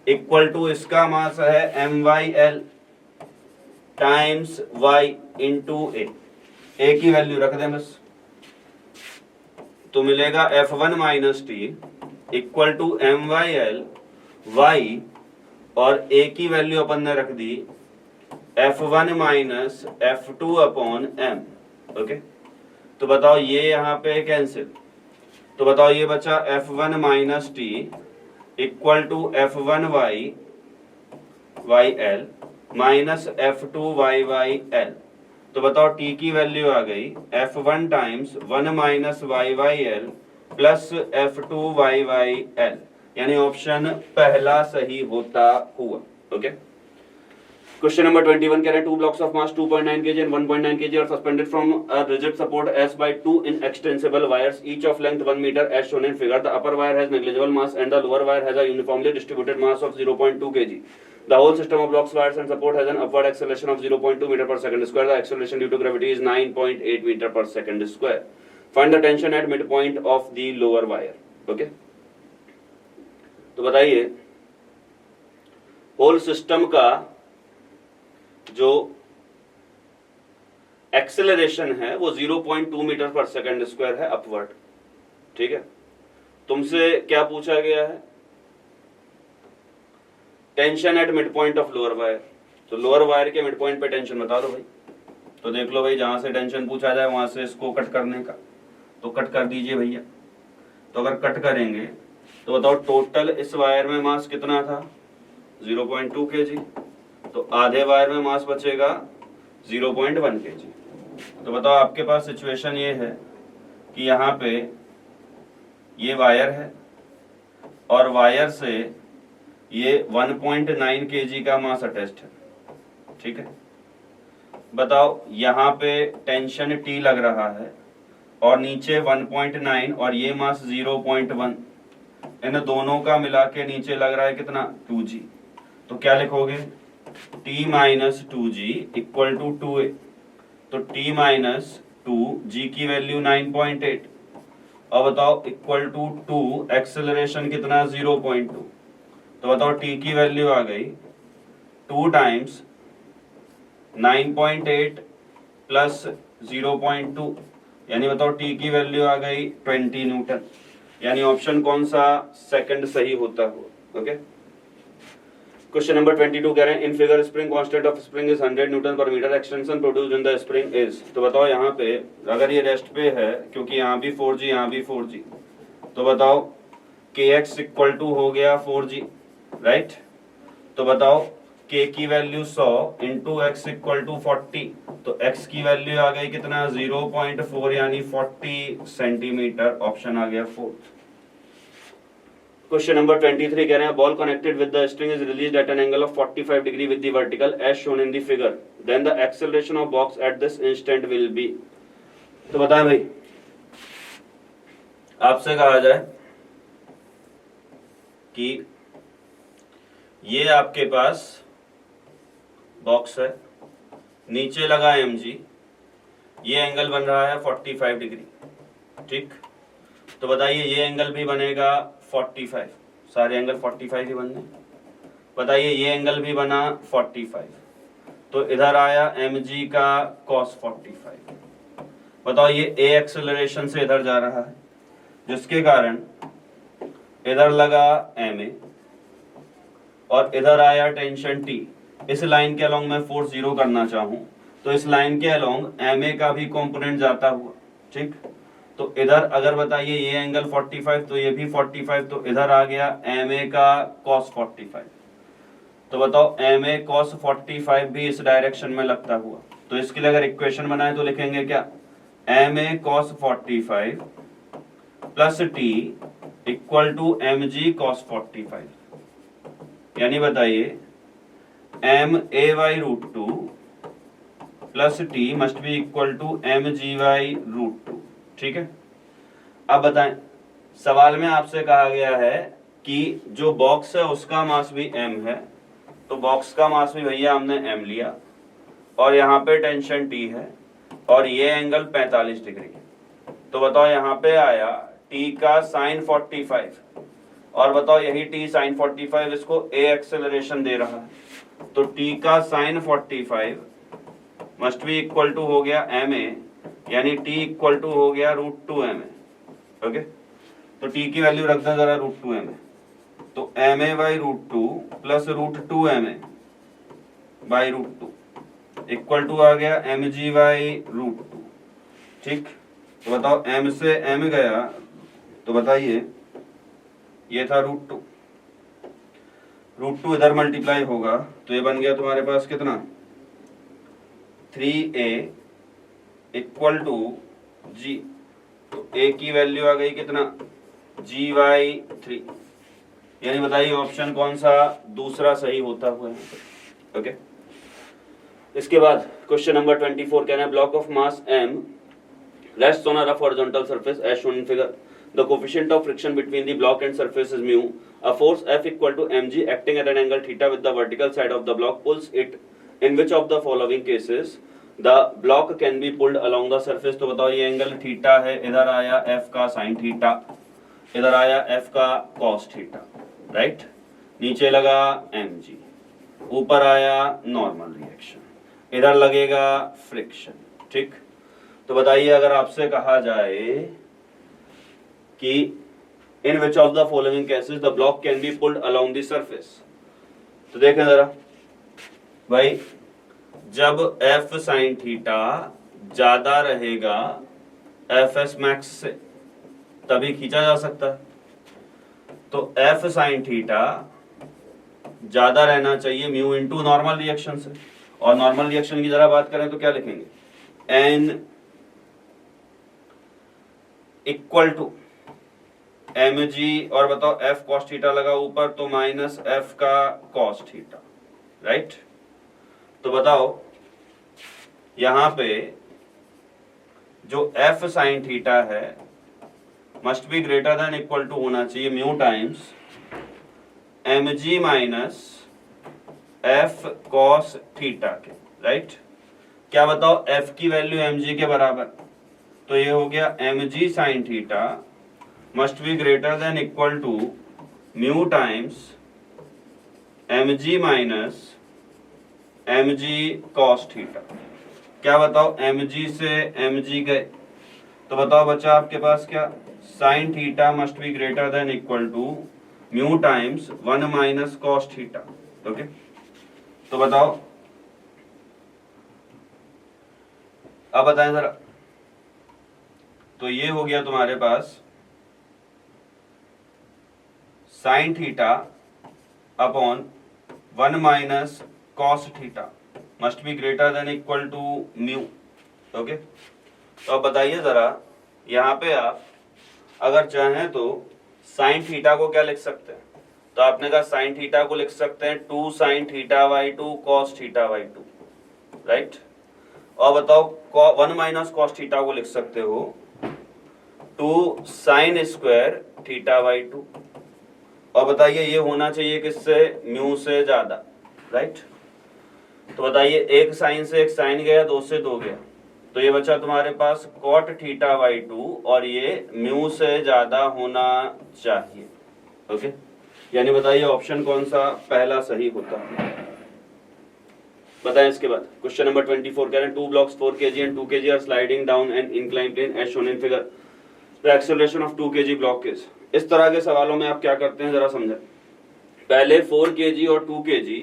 equal to इसका मास है MYL times y into A की वैल्यू रख दें बस, तो मिलेगा F1 minus T equal to MYL y, और A की वैल्यू अपन ने रख दी F1 minus F2 upon m। Okay. तो बताओ ये यहाँ पे कैंसिल, तो बताओ ये बचा F1 minus T equal to F1 y L minus F2 y L, तो बताओ T की वैल्यू आ गई F1 times 1 minus y L plus F2 y L, यानी ऑप्शन पहला सही होता हुआ। ओके। क्वेश्चन नंबर 21 कह रहे हैं two blocks of mass 2.9 kg and 1.9 kg are suspended from a rigid support S by two inextensible wires each of length 1 meter as shown in figure. The upper wire has negligible mass and the lower wire has a uniformly distributed mass of 0.2 kg. The whole system of blocks, wires and support has an upward acceleration of 0.2 meter per second square. The acceleration due to gravity is 9.8 meter per second square. Find the tension at midpoint of the lower wire. Okay. तो बताइए होल सिस्टम का जो एक्सेलरेशन है वो 0.2 मीटर पर सेकंड स्क्वायर है अपवर्ड, ठीक है। तुमसे क्या पूछा गया है, tension eight mid point of lower wire, तो लोअर वायर के मिड पॉइंट पे टेंशन बता दो भाई। तो देख लो भाई जहां से टेंशन पूछा जाए वहां से इसको कट करने का, तो कट कर दीजिए भैया। तो अगर कट करेंगे तो बताओ टोटल इस वायर में मास कितना था 0.2 kg, तो आधे वायर में मास बचेगा 0.1 kg। तो बताओ आपके पास सिचुएशन ये है कि यहाँ पे ये वायर है और वायर से ये 1.9 kg का मास अटैच्ड है, ठीक है। बताओ यहाँ पे टेंशन T लग रहा है और नीचे 1.9 और ये मास 0.1, इन दोनों का मिला के नीचे लग रहा है कितना 2g। तो क्या लिखोगे T minus 2g equal to 2a, तो T माइनस 2g की वैल्यू 9.8 और बताओ इक्वल टू 2, एक्सेलरेशन कितना 0.2, तो बताओ T की वैल्यू आ गई 2 टाइम्स 9.8 प्लस 0.2, यानी बताओ टी की वैल्यू आ गई 20 न्यूटन। यानी ऑप्शन कौन सा? सेकंड सही होता हुआ। ओके, क्वेश्चन नंबर 22 कह रहे हैं in figure spring constant of spring is 100 newton per metre, extension produced in the spring is. तो बताओ यहाँ पे अगर ये रेस्ट पे है, क्योंकि यहाँ भी 4G यहाँ भी 4G, तो बताओ kx इक्वल टू हो गया 4G, राइट। तो बताओ k की value 100 into x equal to 40, तो x की वैल्यू आ गई कितना? 0.4 यानी 40 सेंटीमीटर। ऑप्शन आ गया 4। क्वेश्चन नंबर 23 कह रहे हैं ball connected with the string is released at an angle of 45 degree with the vertical as shown in the figure, then the acceleration of box at this instant will be. तो बताएं भाई, आपसे कहा जाए कि ये आपके पास बॉक्स है, नीचे लगा mg, ये एंगल बन रहा है 45 डिग्री, ठीक। तो बताइए ये एंगल भी बनेगा 45, सारे एंगल 45 ही बनने। बताइए ये एंगल भी बना 45, तो इधर आया mg का cos 45। बताओ ये a एक्सेलरेशन से इधर जा रहा है, जिसके कारण इधर लगा ma और इधर आया टेंशन T। इस लाइन के अलोंग मैं फोर्स 0 करना चाहूं तो इस लाइन के अलोंग ma का भी कंपोनेंट जाता हुआ, ठीक। तो इधर अगर बताइए ये एंगल 45, तो ये भी 45, तो इधर आ गया ma का cos 45। तो बताओ ma cos 45 भी इस डायरेक्शन में लगता हुआ, तो इसके लिए अगर इक्वेशन बनाए तो लिखेंगे क्या? ma cos 45 plus t equal to mg cos 45। यानी बताइए ma/√2 plus t must be equal to mg/√2, ठीक है। अब बताएं, सवाल में आपसे कहा गया है कि जो बॉक्स है उसका मास भी m है, तो बॉक्स का मास भी भैया हमने m लिया और यहाँ पे टेंशन t है और ये एंगल 45 डिग्री है। तो बताओ यहाँ पे आया t का sin 45 और बताओ यही t sin 45 इसको a एक्सेलरेशन दे रहा है, तो t का sin 45 must be equal to हो गया ma, यानी t इक्वल टू हो गया √2 ma। ओके, तो t की वैल्यू रख दें जरा √2 ma, तो ma/√2 plus √2 ma/√2 equal to आ गया mg/√2, ठीक। तो बताओ m से m गया, तो बताइए ये था √2, √2 इधर मल्टीप्लाई होगा तो ये बन गया तुम्हारे पास कितना? 3a इक्वल टू g, तो a की वैल्यू आ गई कितना? g/3। यानी बताइए ऑप्शन कौन सा दूसरा सही होता हुआ है। ओके, इसके बाद क्वेश्चन नंबर 24 कहना है block of mass m rests on a rough horizontal surface as shown in figure. The coefficient of friction between the block and surface is mu. A force F equal to mg acting at an angle theta with the vertical side of the block pulls it. In which of the following cases the block can be pulled along the surface? तो बताओ ये एंगल थीटा है, इधर आया F का साइन थीटा, इधर आया F का cos थीटा, राइट। नीचे लगा mg, ऊपर आया नॉर्मल रिएक्शन, इधर लगेगा फ्रिक्शन, ठीक। तो बताइए अगर आपसे कहा जाए कि in which of the following cases the block can be pulled along the surface, तो देखें जरा भाई, जब f sin थीटा ज्यादा रहेगा fs मैक्स से तभी खींचा जा सकता है। तो f sin थीटा ज्यादा रहना चाहिए म्यू इंटू नॉर्मल रिएक्शन से, और नॉर्मल रिएक्शन की जरा बात करें तो क्या लिखेंगे? n इक्वल टू mg और बताओ f cos थीटा लगा ऊपर तो माइनस f का cos थीटा, राइट। तो बताओ यहां पे जो f sin थीटा है must be greater than equal to होना चाहिए mu times mg minus f cos theta के, राइट। क्या बताओ f की वैल्यू mg के बराबर, तो ये हो गया mg sin theta must be greater than equal to mu times mg minus mg cos theta. क्या बताओ, mg से mg गए तो बताओ बच्चा आपके पास क्या, sine theta must be greater than equal to mu times 1 minus cos theta. Okay, तो बताओ, अब बताएं जरा। तो ये हो गया तुम्हारे पास sine theta upon 1 minus cos theta must be greater than equal to mu. Okay, तो अब बताइए जरा, यहाँ पे आप अगर चाहें तो साइन थीटा को क्या लिख सकते हैं, तो आपने कहा साइन थीटा को लिख सकते हैं 2 sine theta by 2 cos theta by 2, राइट। और बताओ 1 माइनस कॉस थीटा को लिख सकते हो 2 साइन स्क्वायर थीटा बाई 2। और बताइए ये होना चाहिए किससे, म्यू से ज्यादा, राइट। तो बताइए एक साइन से एक साइन गया, 2 से 2 गया, तो ये बचा तुम्हारे पास कॉट थीटा बाई 2 और ये म्यू से ज्यादा होना चाहिए। ओके, यानी बताइए ऑप्शन कौन सा पहला सही होता है, बताएं। इसके बाद क्वेश्चन नंबर 24 कह रहे हैं 2 blocks 4 kg and 2 kg are sliding down an inclined plane as shown in figure. The acceleration of 2 kg block is। इस तरह के सवालों में आप क्या करते हैं जरा समझें। पहले 4 kg और 2 kg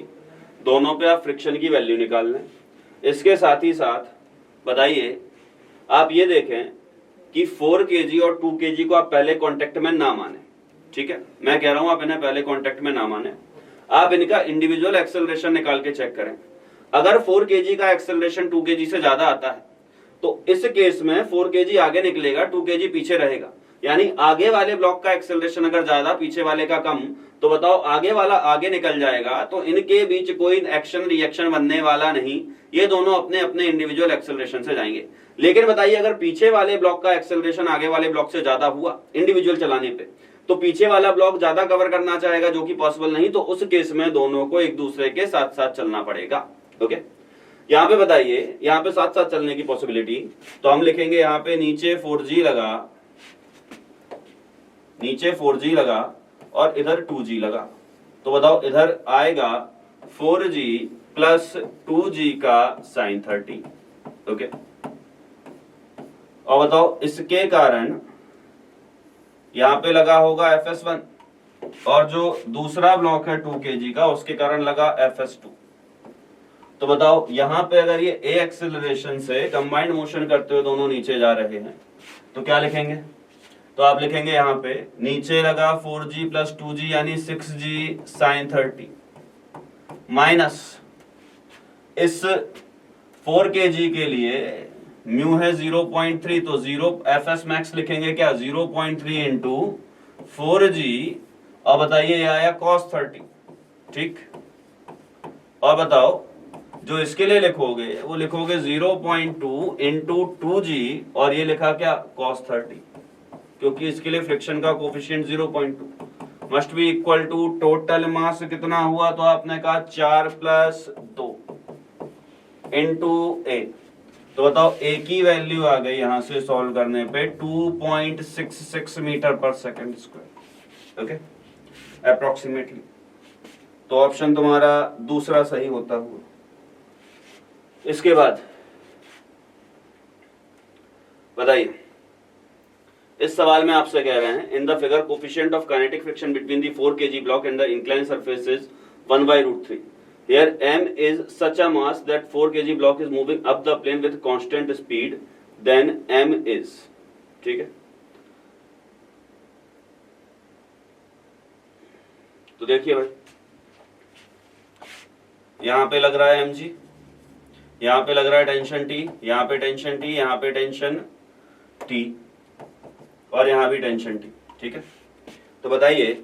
दोनों पे आप फ्रिक्शन की वैल्यू निकाल लें। इसके साथ ही साथ बताइए आप ये देखें कि 4 kg और 2 kg को आप पहले कांटेक्ट में ना माने, ठीक है, मैं कह रहा हूं आप इन्हें पहले कांटेक्ट में ना माने, आप इनका इंडिविजुअल एक्सेलरेशन निकाल के चेक करें। अगर 4 kg का एक्सेलरेशन 2 kg से ज्यादा आता है तो इस केस में 4 kg आगे निकलेगा, 2 kg पीछे रहेगा, यानी आगे वाले ब्लॉक का एक्सेलरेशन अगर ज्यादा पीछे वाले का कम, तो बताओ आगे वाला आगे निकल जाएगा, तो इनके बीच कोई एक्शन रिएक्शन बनने वाला नहीं, ये दोनों अपने अपने इंडिविजुअल एक्सेलरेशन से जाएंगे। लेकिन बताइए अगर पीछे वाले ब्लॉक का एक्सेलरेशन आगे वाले ब्लॉक से ज्यादा हुआ इंडिविजुअल चलाने पे, तो पीछे वाला ब्लॉक ज्यादा कवर करना चाहेगा, जो कि पॉसिबल नहीं, तो उस केस में दोनों को एक दूसरे के साथ साथ चलना पड़ेगा। ओके, यहाँ पे बताइए, यहाँ पे साथ साथ चलने की पॉसिबिलिटी, तो हम लिखेंगे यहाँ पे नीचे 4G लगा, नीचे 4G लगा और इधर 2G लगा, तो बताओ इधर आएगा 4G प्लस 2G का साइन 30। ओके, और बताओ इसके कारण यहाँ पे लगा होगा FS1 और जो दूसरा ब्लॉक है 2 kg का उसके कारण लगा FS2। तो बताओ यहाँ पे अगर ये A एक्सेलरेशन से कंबाइंड मोशन करते हुए दोनों नीचे जा रहे हैं तो क्या लिखेंगे, तो आप लिखेंगे यहाँ पे नीचे लगा 4G प्लस 2G यानी 6G साइन 30 माइनस इस 4 kg के लिए म्यू है 0.3, तो 0 FS मैक्स लिखेंगे क्या 0.3 इंटू 4G, और बताइए ये आया cos 30, ठीक। और बताओ जो इसके लिए लिखोगे वो लिखोगे 0.2 इंटू 2G और ये लिखा क्या cos 30, क्योंकि इसके लिए फ्रिक्शन का coefficient 0.2 must be equal to total mass कितना हुआ, तो आपने कहा 4 प्लस 2 इंटू A। तो बताओ A की वैल्यू आ गई यहां से सॉल्व करने पे 2.66 metre per second square. Okay, approximately. तो ऑप्शन तुम्हारा दूसरा सही होता हुआ। इसके बाद बताइए, इस सवाल में आपसे कह रहे हैं इन the figure coefficient of kinetic friction between the 4 kg block and the inclined surface is 1/√3। Here m is such a mass that 4 kg block is moving up the plane with constant speed, then m is, ठीक है। तो देखिए भाई, यहां पे लग रहा है mg, यहां पे लग रहा है टेंशन T, यहां पे टेंशन T, यहां पे टेंशन T और यहां भी टेंशन T, ठीक है। तो बताइए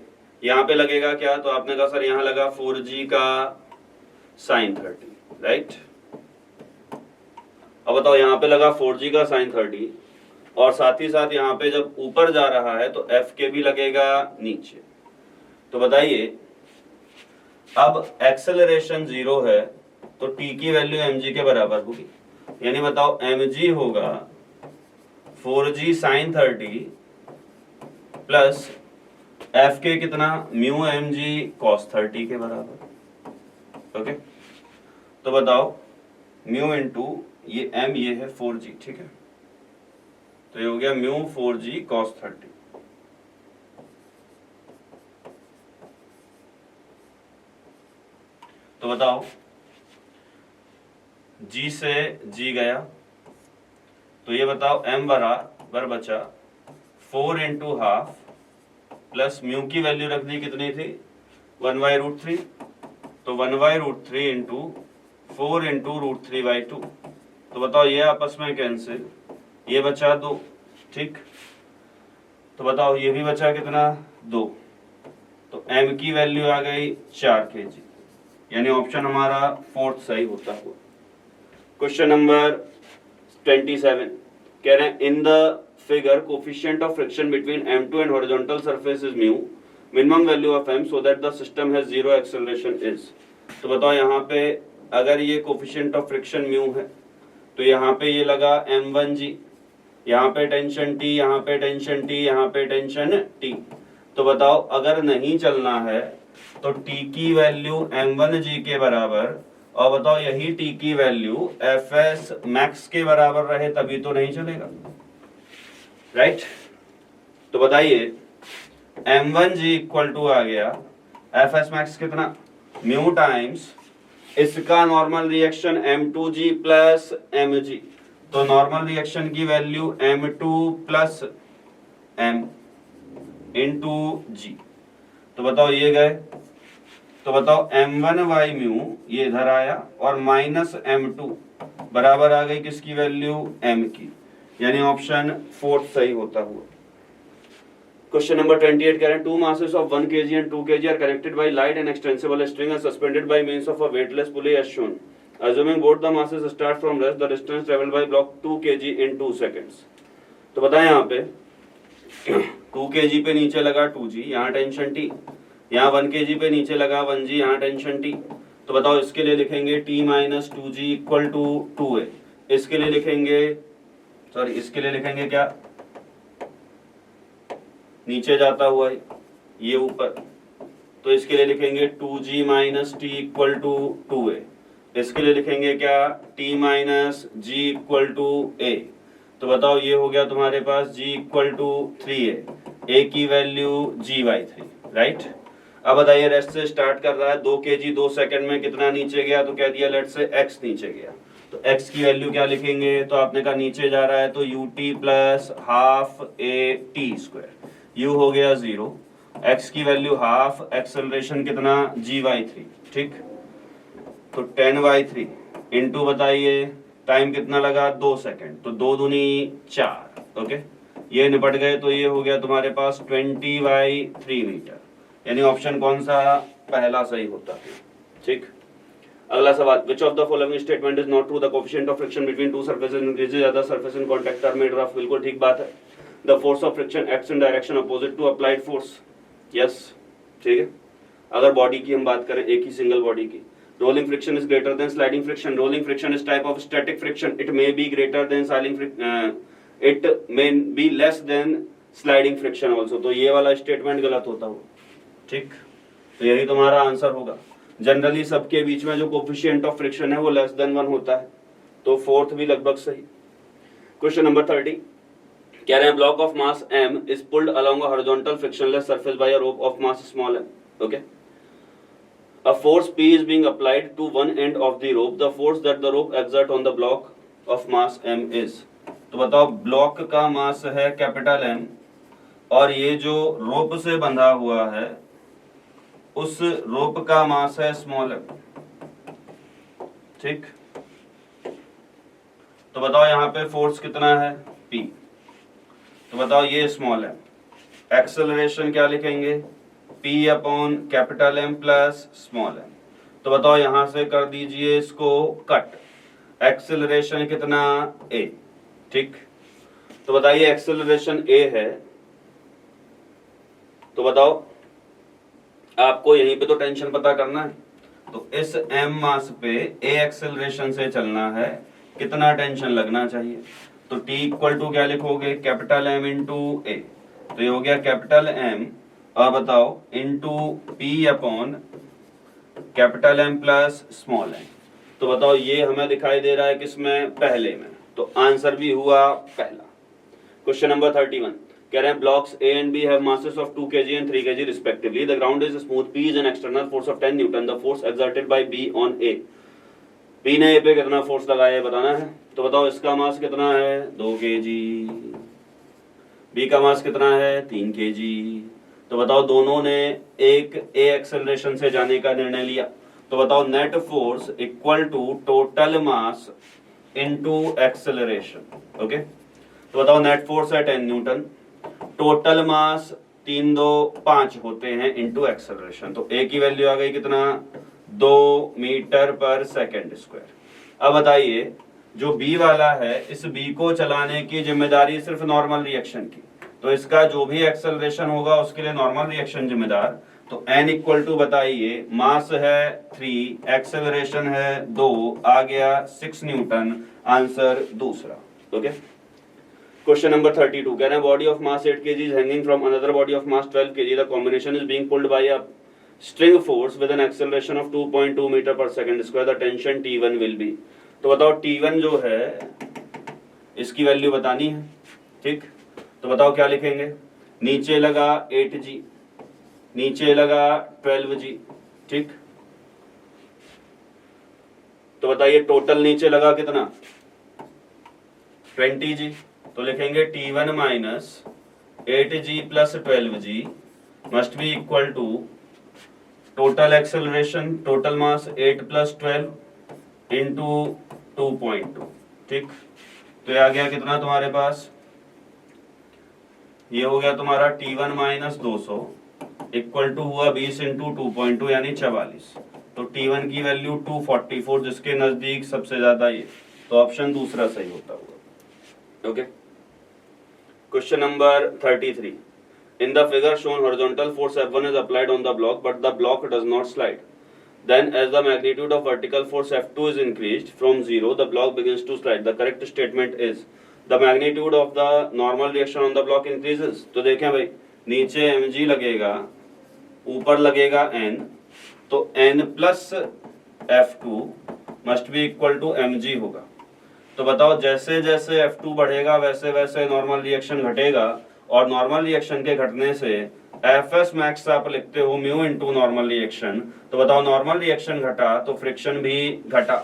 यहां पे लगेगा क्या, तो आपने कहा सर यहां लगा 4G का साइन 30, राइट। अब बताओ यहाँ पे लगा 4G का साइन 30 और साथ ही साथ यहाँ पे जब ऊपर जा रहा है तो F के भी लगेगा नीचे। तो बताइए अब एक्सेलरेशन 0 है तो T की वैल्यू mg के बराबर होगी, यानी बताओ mg होगा 4G साइन 30 प्लस F के कितना म्यू mg cos 30 के बराबर। ओके, तो बताओ म्यू इंटू ये m ये है 4g, ठीक है, तो ये हो गया म्यू 4g cos 30। तो बताओ g से g गया, तो ये बताओ m बराबर बचा 4 इंटू हाफ प्लस म्यू की वैल्यू रख दी कितनी थी 1/√3, तो 1/√3 इंटू 4 इंटू √3/2। तो बताओ ये आपस में कैंसिल, ये बचा 2, ठीक, तो बताओ ये भी बचा कितना 2, तो m की वैल्यू आ गई 4 kg, यानी ऑप्शन हमारा 4th सही होता हुआ। क्वेश्चन नंबर 27 कह रहे हैं इन the figure coefficient of friction between m2 and horizontal surface is mu, minimum value of m so that the system has zero acceleration is. तो बताओ यहाँ पे अगर ये कोफिशिएंट ऑफ फ्रिक्शन म्यू है तो यहाँ पे ये लगा m1g, यहाँ पे टेंशन t, यहाँ पे टेंशन t, यहाँ पे टेंशन t। तो बताओ अगर नहीं चलना है तो t की वैल्यू m1g के बराबर, और बताओ यही t की वैल्यू fs मैक्स के बराबर रहे तभी तो नहीं चलेगा, राइट। तो बताइए m1g इक्वल टू आ गया fs मैक्स कितना म्यू टाइम्स इसका normal reaction m2g plus mg, तो नॉर्मल रिएक्शन की value m2 plus m into g। तो बताओ ये गए, तो बताओ m1 म्यू ये इधर आया और माइनस m2 बराबर आ गई किसकी वैल्यू m की, यानी ऑप्शन 4th सही होता हुआ। क्वेश्चन नंबर 28 कह रहे हैं to masses of 1 kg and 2 kg are connected by light and extensible string and suspended by means of a weightless pulley as shown. Assuming both the masses start from rest, the distance traveled by block 2 kg in 2 seconds. तो बताएं यहाँ पे 2 kg पे नीचे लगा 2g, यहाँ टेंशन t, यहाँ 1 kg पे नीचे लगा 1g, यहाँ टेंशन t। तो बताओ इसके लिए लिखेंगे t minus 2g equal to 2a, इसके लिए लिखेंगे सॉरी इसके लिए लिखेंगे क्या नीचे जाता हुआ है ये ऊपर, तो इसके लिए लिखेंगे 2g minus T equal to 2a, इसके लिए लिखेंगे क्या t minus g equal to a। तो बताओ ये हो गया तुम्हारे पास g equal to 3a, a की वैल्यू g/3, राइट। अब बताइए रेस्ट से स्टार्ट कर रहा है 2 kg 2 सेकंड में कितना नीचे गया, तो कह दिया लेट से x नीचे गया, तो x की वैल्यू क्या लिखेंगे, तो आपने कहा नीचे जा रहा है तो ut plus half a t square, u हो गया 0, x की वैल्यू हाफ, एक्सेलरेशन कितना g/3, ठीक, तो 10/3 इंटू बताइए टाइम कितना लगा 2 सेकंड, तो 2 दूनी 4, ओके, ये निपट गए, तो ये हो गया तुम्हारे पास 20/3 मीटर, यानी ऑप्शन कौन सा पहला सही होता है, ठीक। अगला सवाल which of the following statement is not true, the coefficient of friction between two surfaces increases as the surface in contact are made rough। बिल्कुल ठीक बात है। The force of friction acts in direction opposite to applied force, yes, ठीक है। अगर बॉडी की हम बात करें एक ही सिंगल बॉडी की, rolling friction is greater than sliding friction, rolling friction is type of static friction, it may be greater than sliding it may be less than sliding friction also, तो ये वाला स्टेटमेंट गलत होता हो, ठीक, तो यही तुम्हारा आंसर होगा। जनरली सबके बीच में जो कोफिशिएंट ऑफ फ्रिक्शन है वो लेस देन 1 होता है, तो 4th भी लगभग सही। क्वेश्चन नंबर 30 कह रहे हैं block of mass m is pulled along a horizontal frictionless surface by a rope of mass small m, okay, a force p is being applied to one end of the rope, the force that the rope exert on the block of mass m is। तो बताओ ब्लॉक का मास है कैपिटल M और ये जो रोप से बंधा हुआ है उस रोप का मास है स्मॉल m, ठीक। तो बताओ यहाँ पे फोर्स कितना है P, तो बताओ ये स्मॉल m, एक्सेलरेशन क्या लिखेंगे P upon capital M plus small m। तो बताओ यहां से कर दीजिए इसको कट, एक्सेलरेशन कितना A, ठीक। तो बताइए एक्सेलरेशन A है, तो बताओ आपको यहीं पे तो टेंशन पता करना है, तो इस m मास पे A एक्सेलरेशन से चलना है, कितना टेंशन लगना चाहिए, तो T इक्वल टू क्या लिखोगे कैपिटल M इंटू A, तो ये हो गया कैपिटल M और बताओ into P upon capital M plus small m। तो बताओ ये हमें दिखाई दे रहा है किसमें, पहले में, तो आंसर भी हुआ पहला। क्वेश्चन नंबर 31 कह रहे हैं blocks A and B have masses of 2 kg and 3 kg respectively. The ground is smooth. P is an external force of 10 Newton. The force exerted by B on A. B ने A पे कितना फोर्स लगाया है बताना है। तो बताओ इसका मास कितना है, 2 kg। B का मास कितना है, 3 kg। तो बताओ दोनों ने एक A एक्सेलरेशन से जाने का निर्णय लिया। तो बताओ net force equal to total mass into acceleration. Okay, तो बताओ नेट फोर्स है 10 न्यूटन, टोटल मास 3 2 5 होते हैं इनटू एक्सेलरेशन। तो ए की वैल्यू आ गई कितना, 2 मीटर पर सेकंड स्क्वायर। अब बताइए जो बी वाला है, इस बी को चलाने की जिम्मेदारी सिर्फ नॉर्मल रिएक्शन की, तो इसका जो भी एक्सेलरेशन होगा उसके लिए नॉर्मल रिएक्शन जिम्मेदार। तो n इक्वल टू बताइए, मास है 3, एक्सेलरेशन है 2, आ गया 6 न्यूटन, आंसर दूसरा। ओके, क्वेश्चन नंबर 32 कह रहे हैं body of mass 8 kg is hanging from another body of mass 12 kg. The combination is being pulled by a string force with an acceleration of 2.2 meter per second square. The tension T1 will be. तो बताओ T1 जो है इसकी वैल्यू बतानी है, ठीक। तो बताओ क्या लिखेंगे, नीचे लगा 8g, नीचे लगा 12g, ठीक। तो बताइए टोटल नीचे लगा कितना, 20g। तो लिखेंगे T1 minus 8g plus 12g must be equal to total acceleration, total mass 8 plus 12 into 2.2, ठीक। तो ये आ गया कितना तुम्हारे पास, ये हो गया तुम्हारा T1 माइनस 200 इक्वल टू हुआ 20 इंटू 2.2 यानी 44। तो T1 की वैल्यू 244, जिसके नजदीक सबसे ज्यादा ये, तो ऑप्शन दूसरा सही होता हुआ। Okay, question number 33 in the figure shown horizontal force F1 is applied on the block but the block does not slide. Then as the magnitude of vertical force F2 is increased from 0, the block begins to slide. The correct statement is the magnitude of the normal reaction on the block increases. तो देखें भाई, नीचे mg लगेगा, ऊपर लगेगा n, तो n plus F2 must be equal to mg होगा। तो बताओ जैसे जैसे F2 बढ़ेगा वैसे वैसे नॉर्मल रिएक्शन घटेगा, और नॉर्मल रिएक्शन के घटने से Fs मैक्स आप लिखते हो म्यू इनटू नॉर्मल रिएक्शन। तो बताओ नॉर्मल रिएक्शन घटा तो फ्रिक्शन भी घटा,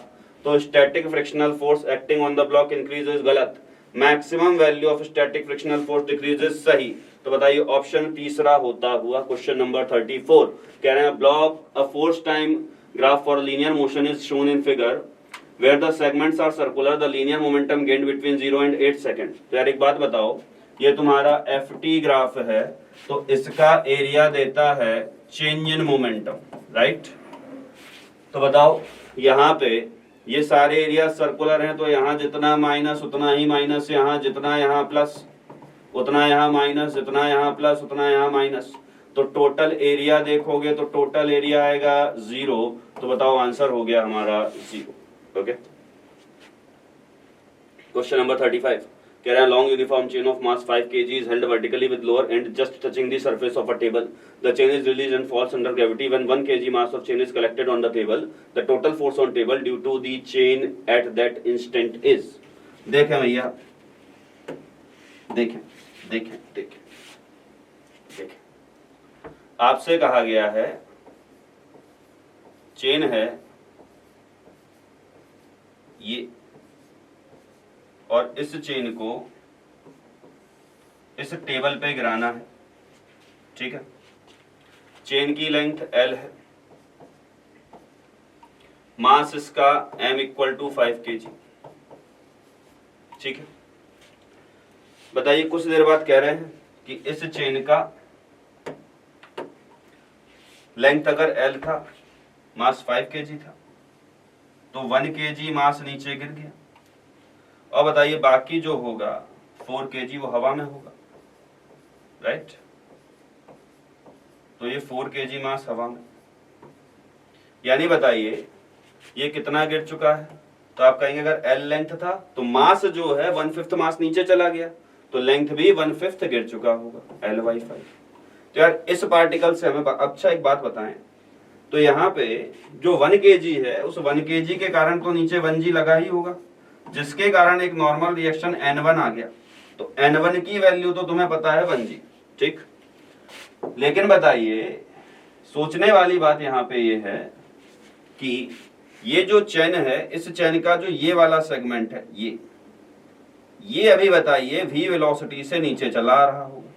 तो static frictional force acting on the block increases, गलत। Maximum value of static frictional force decreases, सही। तो बताइए ऑप्शन तीसरा होता हुआ क्वेश्चन नंबर 34 कह रहे हैं block a force time graph for linear motion is shown in figure where the segments are circular, the linear momentum gained between 0 and 8 seconds. तो यार एक बात बताओ, ये तुम्हारा FT ग्राफ है, तो इसका एरिया देता है चेंज इन मोमेंटम, राइट। तो बताओ यहाँ पे ये सारे एरिया सर्कुलर हैं, तो यहाँ जितना माइनस उतना ही माइनस, यहाँ जितना यहाँ प्लस उतना यहाँ माइनस, जितना यहाँ प्लस उतना यहाँ माइनस। तो टोटल एरिया देखोगे तो टोटल एरिया आएगा 0। तो बताओ आंसर हो गया हमारा 0। ओके, क्वेश्चन नंबर 35 कह रहा है long uniform chain of mass 5 kg is held vertically with lower end just touching the surface of a table. The chain is released and falls under gravity when 1 kg mass of chain is collected on the table. The total force on table due to the chain at that instant is. देखें भैया, देखें देखें देखें देखें, आपसे कहा गया है चेन है ये, और इस चेन को इस टेबल पे गिराना है, ठीक है। चेन की लेंथ L है, मास इसका m इक्वल टू 5 kg, ठीक है। बताइए कुछ देर बाद कह रहे हैं कि इस चेन का लेंथ अगर L था, मास 5 kg था, तो 1 kg मास नीचे गिर गया, और बताइए बाकी जो होगा 4 kg वो हवा में होगा, राइट। तो ये 4 kg मास हवा में, यानी बताइए ये कितना गिर चुका है। तो आप कहेंगे अगर L लेंथ था तो मास जो है 1/5 मास नीचे चला गया, तो लेंथ भी 1/5 गिर चुका होगा, L/5। तो यार इस पार्टिकल से हमें अच्छा एक बात बताएं, तो यहाँ पे जो 1 kg है उस 1 kg के कारण तो नीचे 1g लगा ही होगा, जिसके कारण एक नॉर्मल रिएक्शन N1 आ गया। तो N1 की वैल्यू तो तुम्हें पता है 1g, ठीक। लेकिन बताइए, सोचने वाली बात यहाँ पे ये है कि ये जो चेन है, इस चेन का जो ये वाला सेगमेंट है, ये अभी बताइए v वेलोसिटी से नीचे चला आ रहा होगा,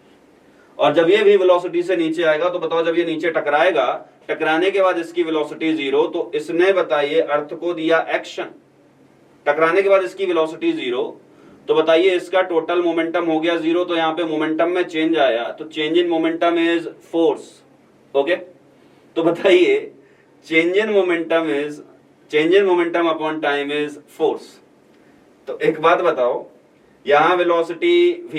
और जब ये v वेलोसिटी से नीचे आएगा तो बताओ जब ये नीचे टकराएगा, टकराने के बाद इसकी वेलोसिटी 0, तो इसने बताइए अर्थ को दिया एक्शन, टकराने के बाद इसकी वेलोसिटी 0, तो बताइए इसका टोटल मोमेंटम हो गया 0, तो यहाँ पे मोमेंटम में चेंज आया, तो change in momentum is force. Okay, तो बताइए change in momentum upon time is force. तो एक बात बताओ, यहां वेलोसिटी v,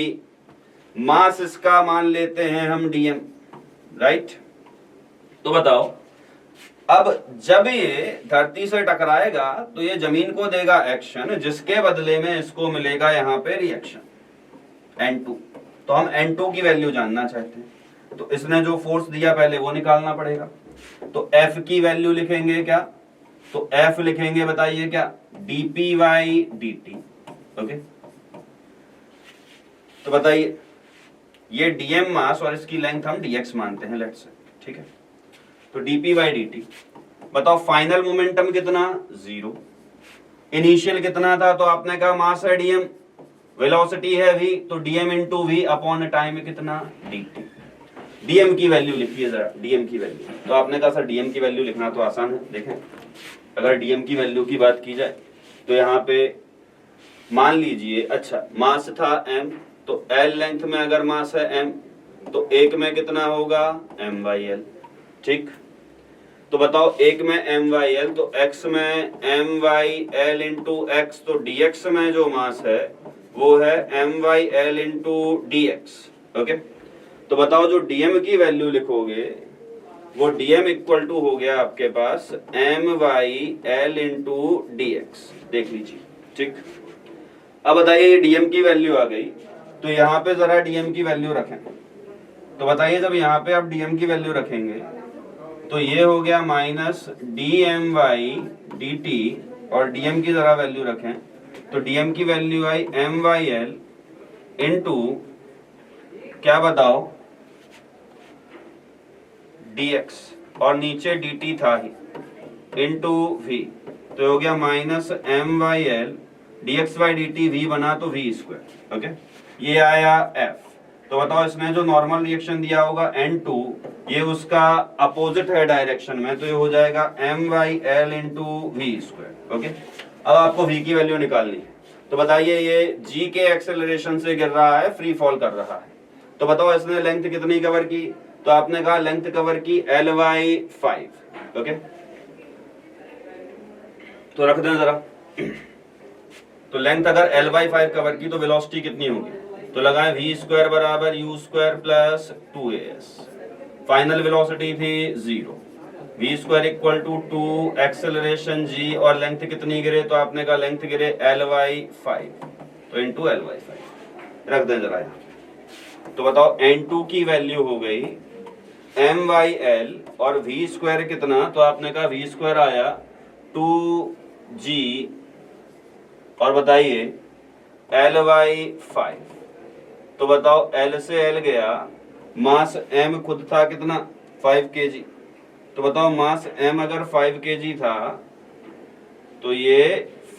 मास इसका मान लेते हैं हम dm, राइट। तो बताओ अब जब ये धरती से टकराएगा तो ये जमीन को देगा एक्शन, जिसके बदले में इसको मिलेगा यहाँ पे रिएक्शन N2। तो हम N2 की वैल्यू जानना चाहते हैं, तो इसने जो फोर्स दिया पहले वो निकालना पड़ेगा। तो F की वैल्यू लिखेंगे क्या, तो F लिखेंगे बताइए क्या, dp/dt। ओके, तो बताइए ये dm मास और इसकी लेंथ हम dx मानते हैं, लेट्स से, ठीक है। तो dp/dt, बताओ फाइनल मोमेंटम कितना, 0। इनिशियल कितना था, तो आपने कहा मास है dm, वेलोसिटी है v, तो dm into v upon time कितना, dt। dm की वैल्यू लिखिए जरा, dm की वैल्यू। तो आपने कहा सर dm की वैल्यू लिखना तो आसान है। देखें, अगर dm की वैल्यू की बात की जाए तो यहाँ पे मान लीजिए, अच्छा मास था m, तो l लेंथ में अगर मास है m, तो एक में कितना होगा, m/l, ठीक। तो बताओ एक में m/l, तो x में m/l इंटू x, तो dx में जो मास है वो है m/l इंटू dx। ओके, तो बताओ जो dm की वैल्यू लिखोगे वो dm इक्वल टू हो गया आपके पास m/l इंटू dx, देख लीजिए, ठीक। अब बताइए dm की वैल्यू आ गई, तो यहाँ पे जरा dm की वैल्यू रखें। तो बताइए जब यहाँ पे आप dm की वैल्यू रखेंगे तो ये हो गया माइनस dm/dt, और dm की जरा वैल्यू रखें, तो dm की वैल्यू आई m/l इंटू क्या बताओ, dx, और नीचे dt था ही, इंटू v, तो हो गया माइनस m/l dx/dt, v बना तो v²। ओके, ये आया f। तो बताओ इसने जो नॉर्मल रिएक्शन दिया होगा N2, ये उसका अपोजिट है डायरेक्शन में, तो ये हो जाएगा m/l इंटू v²। ओके, अब आपको v की वैल्यू निकालनी है। तो बताइए ये g के एक्सेलरेशन से गिर रहा है, फ्री फॉल कर रहा है, तो बताओ इसने लेंथ कितनी कवर की, तो आपने कहा लेंथ कवर की l/5। ओके, तो रख दें जरा। तो लेंथ अगर l/5 कवर की तो वेलोसिटी कितनी होगी, तो लगाएं v² बराबर u² plus 2as। Final velocity थी 0, v² equal to 2 acceleration g, और लेंथ कितनी गिरे, तो आपने कहा लेंथ गिरे l/5, तो इंटू l/5 रख दें जरा यहाँ। तो बताओ n2 की वैल्यू हो गई m/l, और v² कितना, तो आपने कहा v² आया 2g, और बताइए l/5। तो बताओ l से l गया, मास m खुद था कितना, 5 kg। तो बताओ मास m अगर 5 kg था तो ये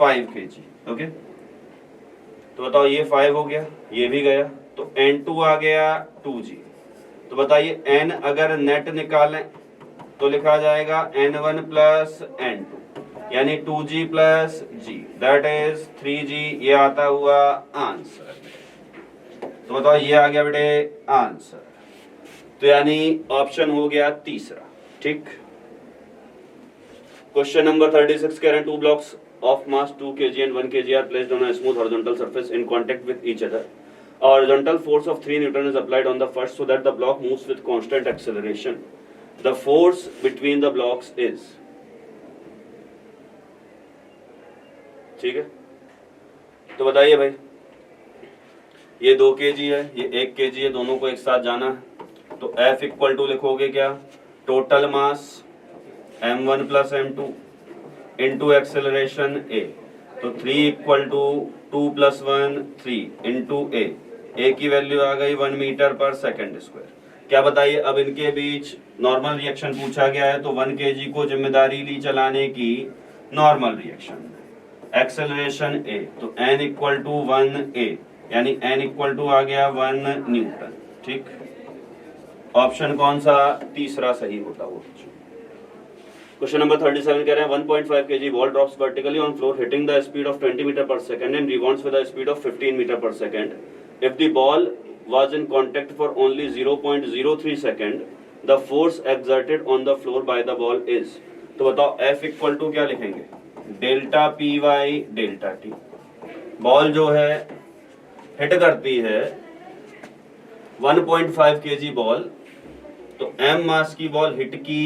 5 kg। ओके, तो बताओ ये 5 हो गया, ये भी गया, तो n2 आ गया 2g। तो बताइए n अगर नेट निकालें तो लिखा जाएगा n1 प्लस n2, यानी 2g plus g, that is 3g। ये आता हुआ आंसर। तो बताओ ये आ गया बेटे आंसर, तो यानी ऑप्शन हो गया तीसरा, ठीक। क्वेश्चन नंबर 36, करें two blocks of mass 2 kg and 1 kg are placed on a smooth horizontal surface in contact with each other. A horizontal force of 3 Newton is applied on the first so that the block moves with constant acceleration. The force between the blocks is, ठीक है। तो बताइए भाई, ये 2 kg है, ये 1 kg है, दोनों को एक साथ जाना है, तो F इक्वल टू लिखोगे क्या, total mass m1 plus m2 into acceleration a, तो 3 equal to 2 plus 1 3 into a की वैल्यू आ गई 1 मीटर पर सेकेंड स्क्वायर। क्या बताइए, अब इनके बीच नॉर्मल रिएक्शन पूछा गया है, तो 1 kg को जिम्मेदारी ली चलाने की नॉर्मल रिएक्शन, एक्सेलरेशन a, तो n इक्वल टू 1a, यानी n इक्वल टू आ गया 1 न्यूटन। ठीक, ऑप्शन कौन सा? तीसरा सही होता वो। क्वेश्चन नंबर 37 कह रहे हैं 1.5 kg ball drops vertically on floor hitting the speed of 20 meter per second and rebounds with a speed of 15 meter per second. If the ball was in contact for only 0.03 second, the force exerted on the floor by the ball is, तो बताओ F इक्वल टू क्या लिखेंगे? Delta P by delta T. Ball जो है हिट करती है 1.5 kg बॉल, तो m मास की बॉल हिट की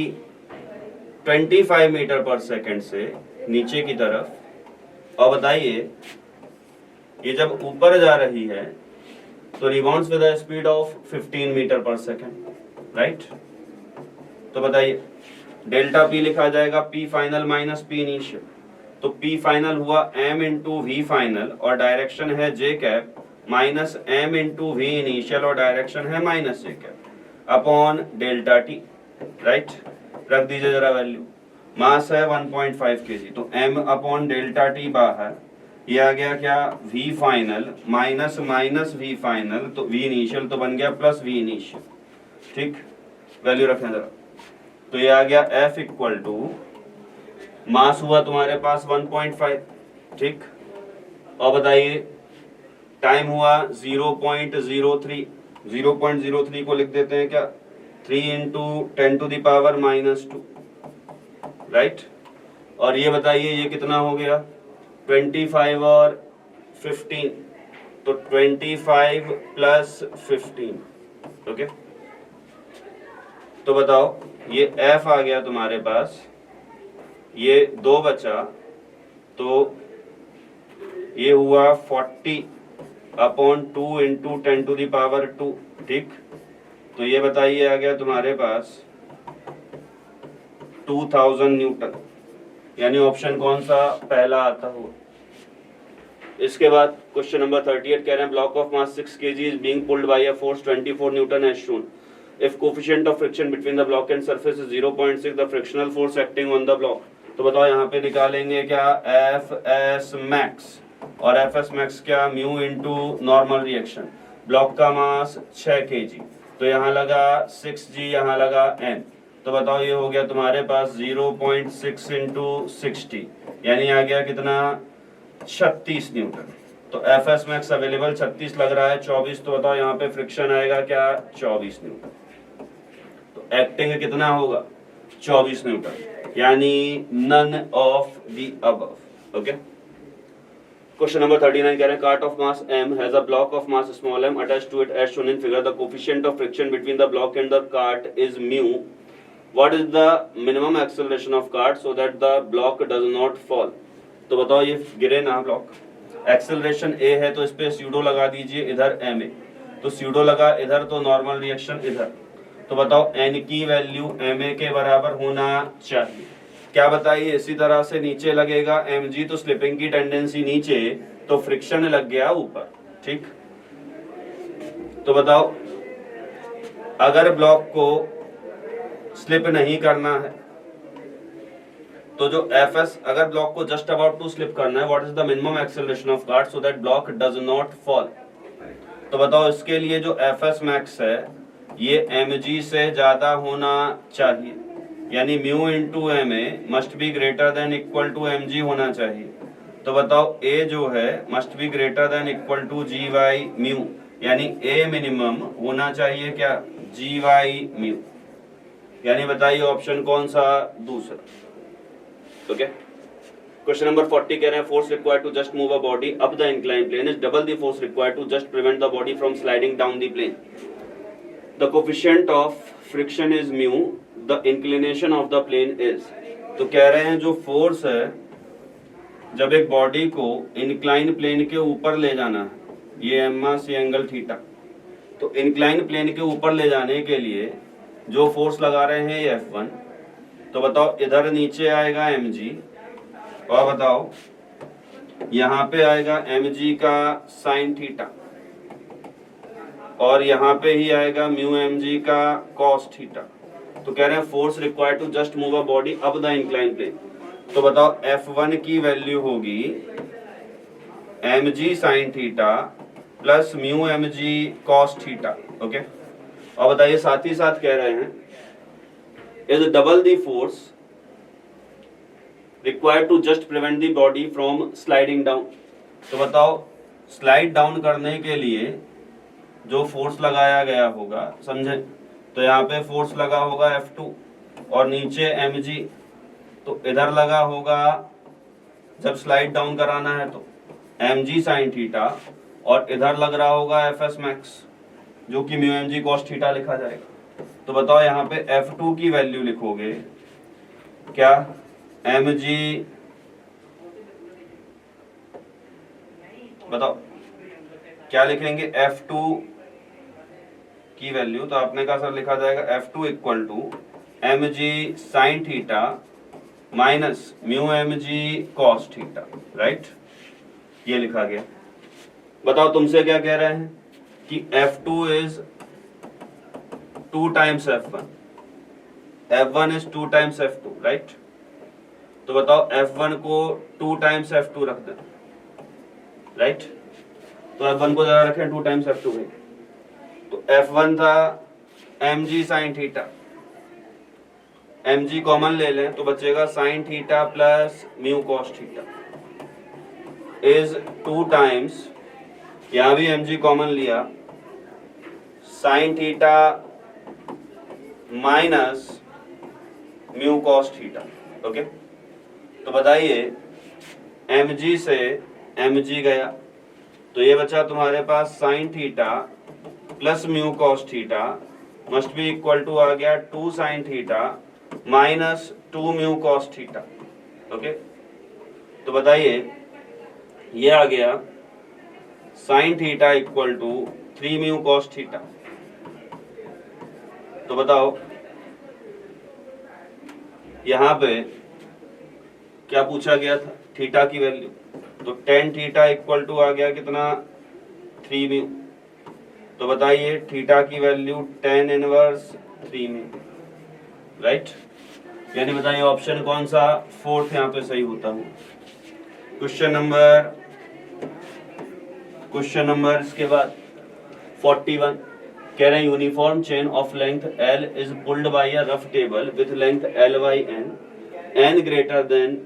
25 मीटर पर सेकंड से नीचे की तरफ, और बताइए ये जब ऊपर जा रही है तो rebounds with a speed of 15 metre per second, right? तो बताइए डेल्टा पी लिखा जाएगा P final minus P initial, तो पी फाइनल हुआ m इंटू वी फाइनल और डायरेक्शन है J cap, minus m into V initial और डायरेक्शन है minus J cap upon delta T, right? रख दीजिए जरा वैल्यू। मास है 1.5 kg, तो m अपॉन डेल्टा टी बाहर, ये आ गया क्या? v final minus minus v final, तो v इनिशियल तो बन गया प्लस v इनिशियल। ठीक, वैल्यू रखें जरा, तो ये आ गया f इक्वल टू, मास हुआ तुम्हारे पास 1.5, ठीक, और बताइए टाइम हुआ 0.03, 0.03 को लिख देते हैं क्या? 3 इंटू 10 टू द पावर माइनस 2, राइट? और ये बताइए ये कितना हो गया? 25 और 15, तो 25 प्लस 15, ओके? तो बताओ ये F आ गया तुम्हारे पास, ये 2 बचा, तो ये हुआ 40 upon 2 into 10 to the power 2, ठीक? तो ये बताइए आ गया तुम्हारे पास 2000 न्यूटन, यानी ऑप्शन कौन सा? पहला आता हुआ। इसके बाद क्वेश्चन नंबर 38 कह रहे हैं block of mass 6 kg is being pulled by a force 24 newton as shown. If coefficient of friction between the block and surface is 0.6, the frictional force acting on the block. तो बताओ यहाँ पे निकालेंगे क्या? एफ एस मैक्स, और एफ एस मैक्स क्या? Mu into normal reaction. Block का मास 6 kg, तो यहाँ लगा 6g, यहाँ लगा n, तो बताओ ये हो गया तुम्हारे पास 0.6 इंटू 60, यानी आ गया कितना? 36 न्यूटन। तो एफ एस मैक्स अवेलेबल 36 लग रहा है 24, तो बताओ यहाँ पे फ्रिक्शन आएगा क्या? 24 न्यूटन। तो एक्टिंग कितना होगा? 24 न्यूटन, यानी none of the above. Okay, question number 39 कह रहे हैं cart of mass m has a block of mass small m attached to it as shown in figure. The coefficient of friction between the block and the cart is mu. What is the minimum acceleration of cart so that the block does not fall? तो बताओ ये गिरे ना ब्लॉक, एक्सेलरेशन a है तो इस पे स्यूडो लगा दीजिए, इधर ma, तो स्यूडो लगा इधर तो नॉर्मल रिएक्शन इधर, तो बताओ n की वैल्यू ma के बराबर होना चाहिए। क्या बताइए, इसी तरह से नीचे लगेगा mg, तो स्लिपिंग की टेंडेंसी नीचे, तो फ्रिक्शन लग गया ऊपर, ठीक? तो बताओ अगर ब्लॉक को स्लिप नहीं करना है तो जो fs, अगर ब्लॉक को जस्ट अबाउट टू स्लिप करना है, what is the minimum acceleration of cart so that block does not fall? तो बताओ इसके लिए जो fs मैक्स है ये mg से ज्यादा होना चाहिए, यानी mu into M A must be greater than equal to M G होना चाहिए। तो बताओ a जो है must be greater than equal to G by mu, यानी a मिनिमम होना चाहिए क्या? जी वाई म्यू, यानी बताइए ऑप्शन कौन सा? दूसरा। ओके, क्वेश्चन नंबर 40 कह रहे हैं force required to just move a body up the incline plane is double the force required to just prevent the body from sliding down the plane. The coefficient of friction is mu, the inclination of the plane is. तो कह रहे हैं जो फोर्स है जब एक बॉडी को इंक्लाइन प्लेन के ऊपर ले जाना है, ये एम मास ये एंगल थीटा, तो इंक्लाइन प्लेन के ऊपर ले जाने के लिए जो फोर्स लगा रहे हैं ये F1, तो बताओ इधर नीचे आएगा mg, और बताओ यहाँ पे आएगा mg का साइन थीटा, और यहाँ पे ही आएगा म्यू mg का कॉस थीटा। तो कह रहे हैं force required to just move a body up the incline plane. तो बताओ F1 की वैल्यू होगी mg sine theta plus mu mg cos theta. Okay, और बताइए साथ ही साथ कह रहे हैं is double the force required to just prevent the body from sliding down. तो बताओ स्लाइड डाउन करने के लिए जो फोर्स लगाया गया होगा, समझे, तो यहाँ पे फोर्स लगा होगा F2 और नीचे mg, तो इधर लगा होगा जब स्लाइड डाउन कराना है तो mg साइन थीटा, और इधर लग रहा होगा Fs मैक्स जो कि म्यू mg कॉस थीटा लिखा जाएगा। तो बताओ यहाँ पे F2 की वैल्यू लिखोगे क्या, mg, बताओ क्या लिखेंगे F2 की वैल्यू, तो आपने कहा सर लिखा जाएगा F2 equal to mg sine theta minus mu mg cos theta, right, ये लिखा गया। बताओ तुमसे क्या कह रहे हैं कि F2 is 2 times F1, F1 is 2 times F2, right. तो बताओ F1 को 2 टाइम्स F2 रख दें, राइट, तो F1 को जरा रखें 2 टाइम्स F2 में, तो F1 था mg sine theta, mg common ले लें तो बचेगा sign theta plus mu cos theta is 2 times, यहां भी mg कॉमन लिया, sign theta minus mu cos theta. Okay, तो बताइए mg से mg गया तो ये बचा तुम्हारे पास sine theta plus mu cos theta must be equal to आ गया 2 sine theta minus 2 mu cos theta. Okay, तो बताइए ये आ गया sine theta equal to 3 mu cos theta. तो बताओ यहां पे क्या पूछा गया था, थीटा की वैल्यू, तो टेन थीटा इक्वल टू आ गया कितना, 3 म्यू। तो बताइए थीटा की value tan inverse 3 mu, right, यानी बताइए ऑप्शन कौन सा, फोर्थ यहाँ पे सही होता है। क्वेश्चन नंबर इसके बाद 41 कह रहे हैं uniform chain of length L is pulled by a rough table with length L/N greater than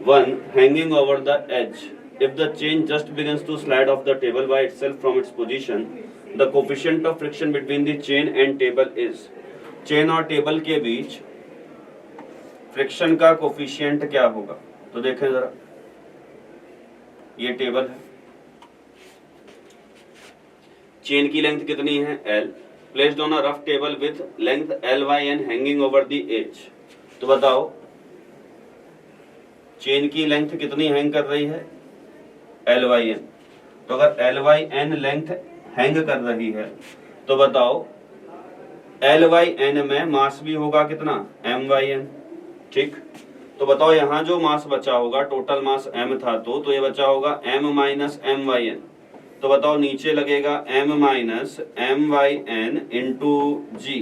1 hanging over the edge. If the chain just begins to slide off the table by itself from its position, the coefficient of friction between the chain and table is. Chain और टेबल के बीच फ्रिक्शन का कोफिशिएंट क्या होगा, तो देखें जरा, ये टेबल है, चेन की लेंथ कितनी है L, placed on a rough table with length L/N hanging over the edge. तो बताओ चेन की लेंथ कितनी हैंग कर रही है, L/N। तो अगर L/N लेंथ हैंग कर रही है तो बताओ L/N में मास भी होगा कितना, M/N, ठीक। तो बताओ यहाँ जो मास बचा होगा, टोटल मास M था तो ये बचा होगा M माइनस M/N। तो बताओ नीचे लगेगा M minus M/N into G,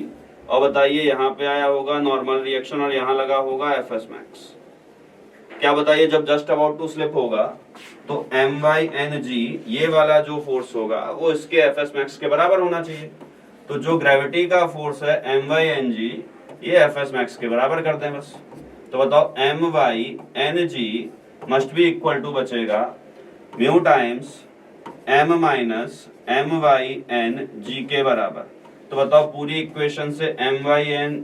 और बताइए यहाँ पे आया होगा नॉर्मल रिएक्शन और यहाँ लगा होगा Fs मैक्स। क्या बताइए जब जस्ट अबाउट टू स्लिप होगा तो M/Ng ये वाला जो फोर्स होगा वो इसके Fs मैक्स के बराबर होना चाहिए। तो जो ग्रेविटी का फोर्स है M/Ng ये Fs मैक्स के बराबर कर दें बस। तो बताओ M/Ng must be equal to बचेगा mu times M minus M/N G के बराबर। तो बताओ पूरी इक्वेशन से M/N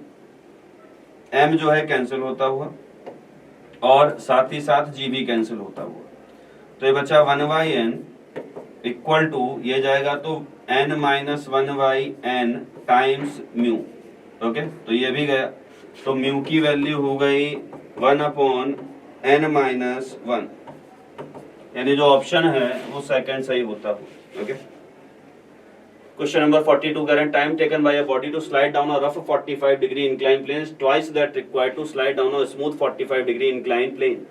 M जो है कैंसिल होता हुआ और साथ ही साथ G भी कैंसिल होता हुआ, तो ये बचा 1/N इक्वल टू ये जाएगा तो N minus 1/N times mu. Okay, तो ये भी गया, तो म्यू की वैल्यू हो गई 1/N माइनस 1, यानी जो ऑप्शन है वो सेकंड सही होता है। Okay, Question number 42, current time taken by a body to slide down a rough 45-degree inclined plane is twice that required to slide down a smooth 45-degree inclined plane.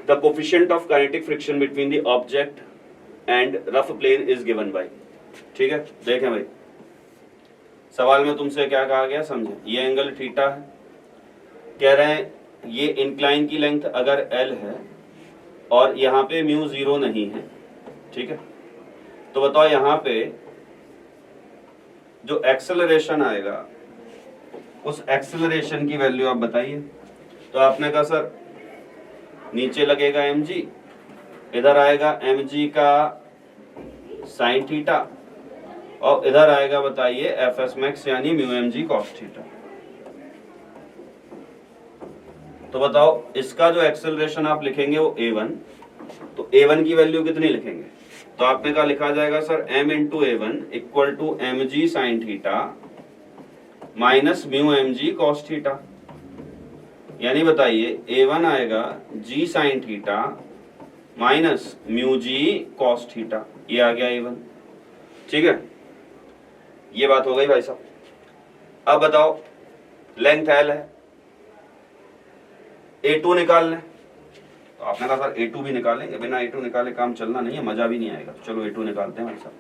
The coefficient of kinetic friction between the object and rough plane is given by. ठीक है, देखें भाई सवाल में तुमसे क्या कहा गया समझे। ये एंगल थीटा है, कह रहे हैं ये इंक्लाइन की लेंथ अगर L है और यहाँ पे म्यू 0 नहीं है, ठीक है, तो बताओ यहाँ पे जो एक्सेलरेशन आएगा उस एक्सेलरेशन की वैल्यू आप बताइए। तो आपने कहा सर नीचे लगेगा mg, इधर आएगा mg का साइन थीटा और इधर आएगा बताइए fs मैक्स यानी म्यू mg कॉस थीटा। तो बताओ इसका जो एक्सेलरेशन आप लिखेंगे वो a1, तो a1 की वैल्यू कितनी लिखेंगे। तो आपने कहा लिखा जाएगा sir m into a1 equal to mg sine theta minus mu mg cos theta, यानी बताइए a1 आएगा g sine theta minus mu g cos theta, ये आ गया a1। ठीक है, ये बात हो गई भाई साहब। अब बताओ लेंथ L है, a2 निकाल लें। तो आपने कहा सर a2 भी निकालेंगे, बिना a2 निकाले काम चलना नहीं है, मजा भी नहीं आएगा। चलो a2 निकालते हैं भाई साहब।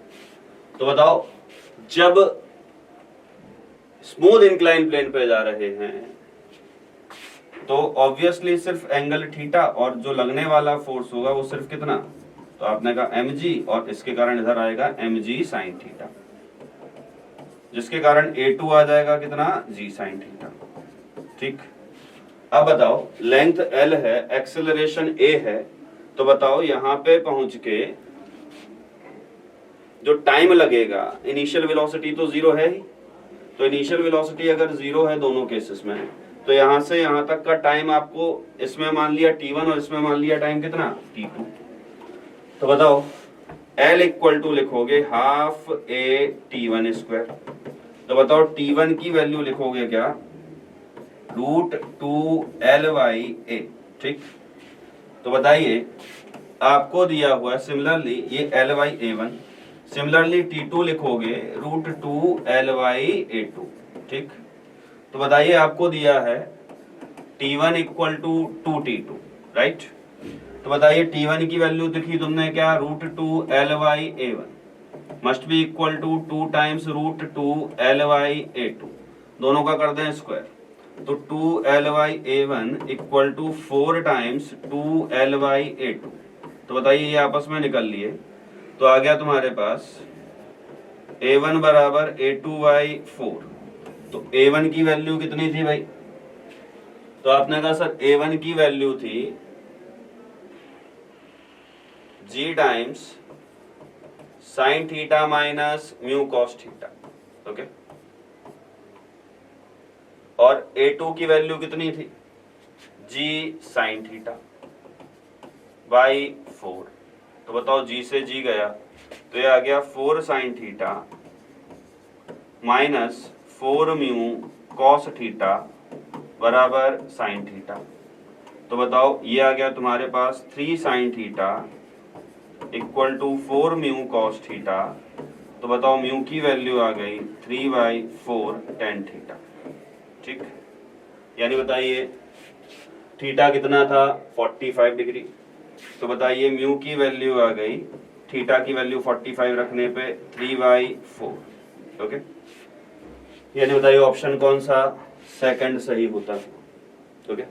तो बताओ जब स्मूथ इंक्लाइन प्लेन पे जा रहे हैं तो ऑब्वियसली सिर्फ एंगल थीटा और जो लगने वाला फोर्स होगा वो सिर्फ कितना, तो आपने कहा mg और इसके कारण इधर आएगा mg साइन थीटा, जिसके कारण a2 आ जाएगा कितना g साइन थीटा। ठीक, अब बताओ लेंथ L है, एक्सेलरेशन a है, तो बताओ यहाँ पे पहुंच के जो टाइम लगेगा, इनिशियल वेलोसिटी तो 0 है ही, तो इनिशियल वेलोसिटी अगर 0 है दोनों केसेस में, तो यहां से यहां तक का टाइम आपको इसमें मान लिया t1 और इसमें मान लिया टाइम कितना t2। तो बताओ L इक्वल टू लिखोगे हाफ a t1 स्क्वायर। तो बताओ t1 की वैल्यू लिखोगे क्या, √2 ठीक। तो बताइए आपको दिया हुआ है सिमिलरली ये L/A1, सिमिलरली T2 लिखोगे √2 ठीक। तो बताइए आपको दिया है T1 equal to 2T2 right. तो बताइए T1 की वैल्यू दिखी तुमने क्या, √2 must be equal to 2 times √2 दोनों का कर दें स्क्वायर, तो 2 इक्वल टू 4 टाइम्स 2 तो बताइए ये आपस में निकल लिए, तो आ गया तुम्हारे पास A1 बराबर A2/4। तो A1 की वैल्यू कितनी थी भाई, तो आपने कहा सर A1 की वैल्यू थी g times sign theta minus mu cos theta, okay. और A2 की वैल्यू कितनी थी, g साइन थीटा बाई 4। तो बताओ g से g गया तो ये आ गया 4 sine theta minus 4 mu cos theta बराबर साइन थीटा। तो बताओ ये आ गया तुम्हारे पास 3 sine theta equal to 4 mu cos theta. तो बताओ म्यू की वैल्यू आ गई 3/4 टेन थीटा। ठीक, यानी बताइए थीटा कितना था 45 डिग्री, तो बताइए म्यू की वैल्यू आ गई, थीटा की वैल्यू 45 रखने पे 3/4, ओके। यानी बताइए ऑप्शन कौन सा, सेकंड सही होता है, okay.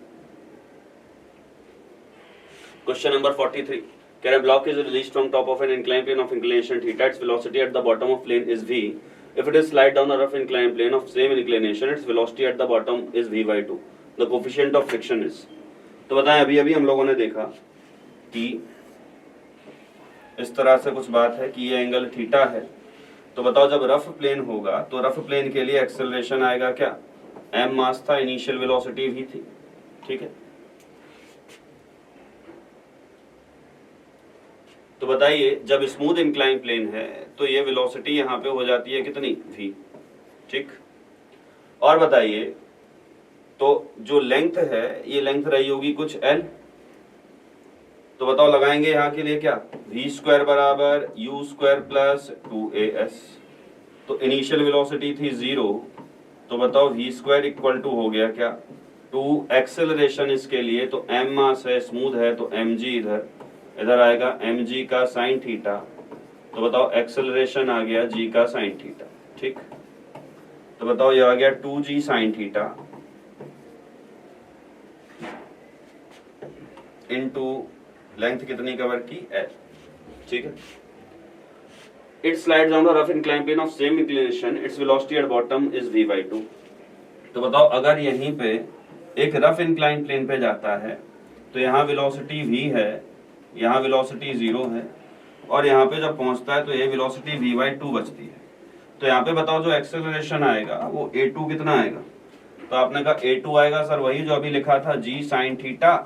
Question number 43, can a block is released from top of an inclined plane of inclination theta, its velocity at the bottom of plane is v. If it is slide down a rough inclined plane of same inclination, its velocity at the bottom is v/2. The coefficient of friction is. तो बताएं अभी अभी हम लोगों ने देखा कि इस तरह से कुछ बात है कि ये एंगल थीटा है। तो बताओ जब रफ प्लेन होगा तो रफ प्लेन के लिए एक्सेलरेशन आएगा क्या, m मास था, इनिशियल वेलोसिटी भी थी, ठीक है। तो बताइए जब स्मूथ इंक्लाइन प्लेन है तो ये वेलोसिटी यहाँ पे हो जाती है कितनी v, ठीक। और बताइए तो जो लेंथ है ये लेंथ रही होगी कुछ L, तो बताओ लगाएंगे यहाँ के लिए क्या, v स्क्वायर बराबर u स्क्वायर प्लस 2as। तो इनिशियल वेलोसिटी थी 0, तो बताओ v स्क्वायर इक्वल टू हो गया क्या 2 एक्सेलरेशन इसके लिए, तो m मास है, स्मूथ है, तो mg इधर आएगा mg का साइन थीटा। तो बताओ एक्सेलरेशन आ गया g का साइन थीटा। ठीक, तो बताओ ये आ गया 2g sine theta into length कितनी कवर की l। ठीक है, it slides down a rough inclined plane of same inclination, its velocity at bottom is v/2। तो बताओ अगर यहीं पे एक रफ इंक्लाइन प्लेन पे जाता है तो यहाँ वेलोसिटी v है, यहाँ वेलोसिटी 0 है, और यहाँ पे जब पहुंचता है तो ये वेलोसिटी v/2 बचती है। तो यहाँ पे बताओ जो एक्सेलरेशन आएगा वो a2 कितना आएगा, तो आपने कहा a2 आएगा सर वही जो अभी लिखा था g sine theta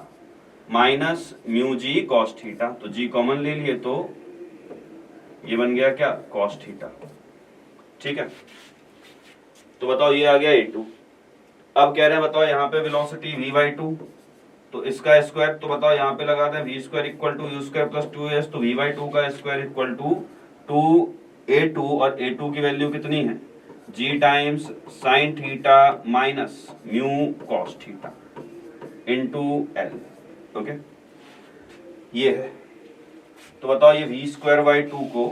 minus mu g cos theta. तो g कॉमन ले लिए तो ये बन गया क्या कॉस थीटा। ठीक है, तो बताओ ये आ गया a2। अब कह रहे हैं बताओ यहाँ पे वेलोसिटी v/2, तो इसका स्क्वायर, तो बताओ यहाँ पे लगा दें v square equal to u square plus 2as, तो v/2 का स्क्वायर इक्वल टू 2a2, और a2 की वैल्यू कितनी है g times sign theta minus mu cos theta into l। Okay, ये है। तो बताओ ये v स्क्वायर बाई 2 को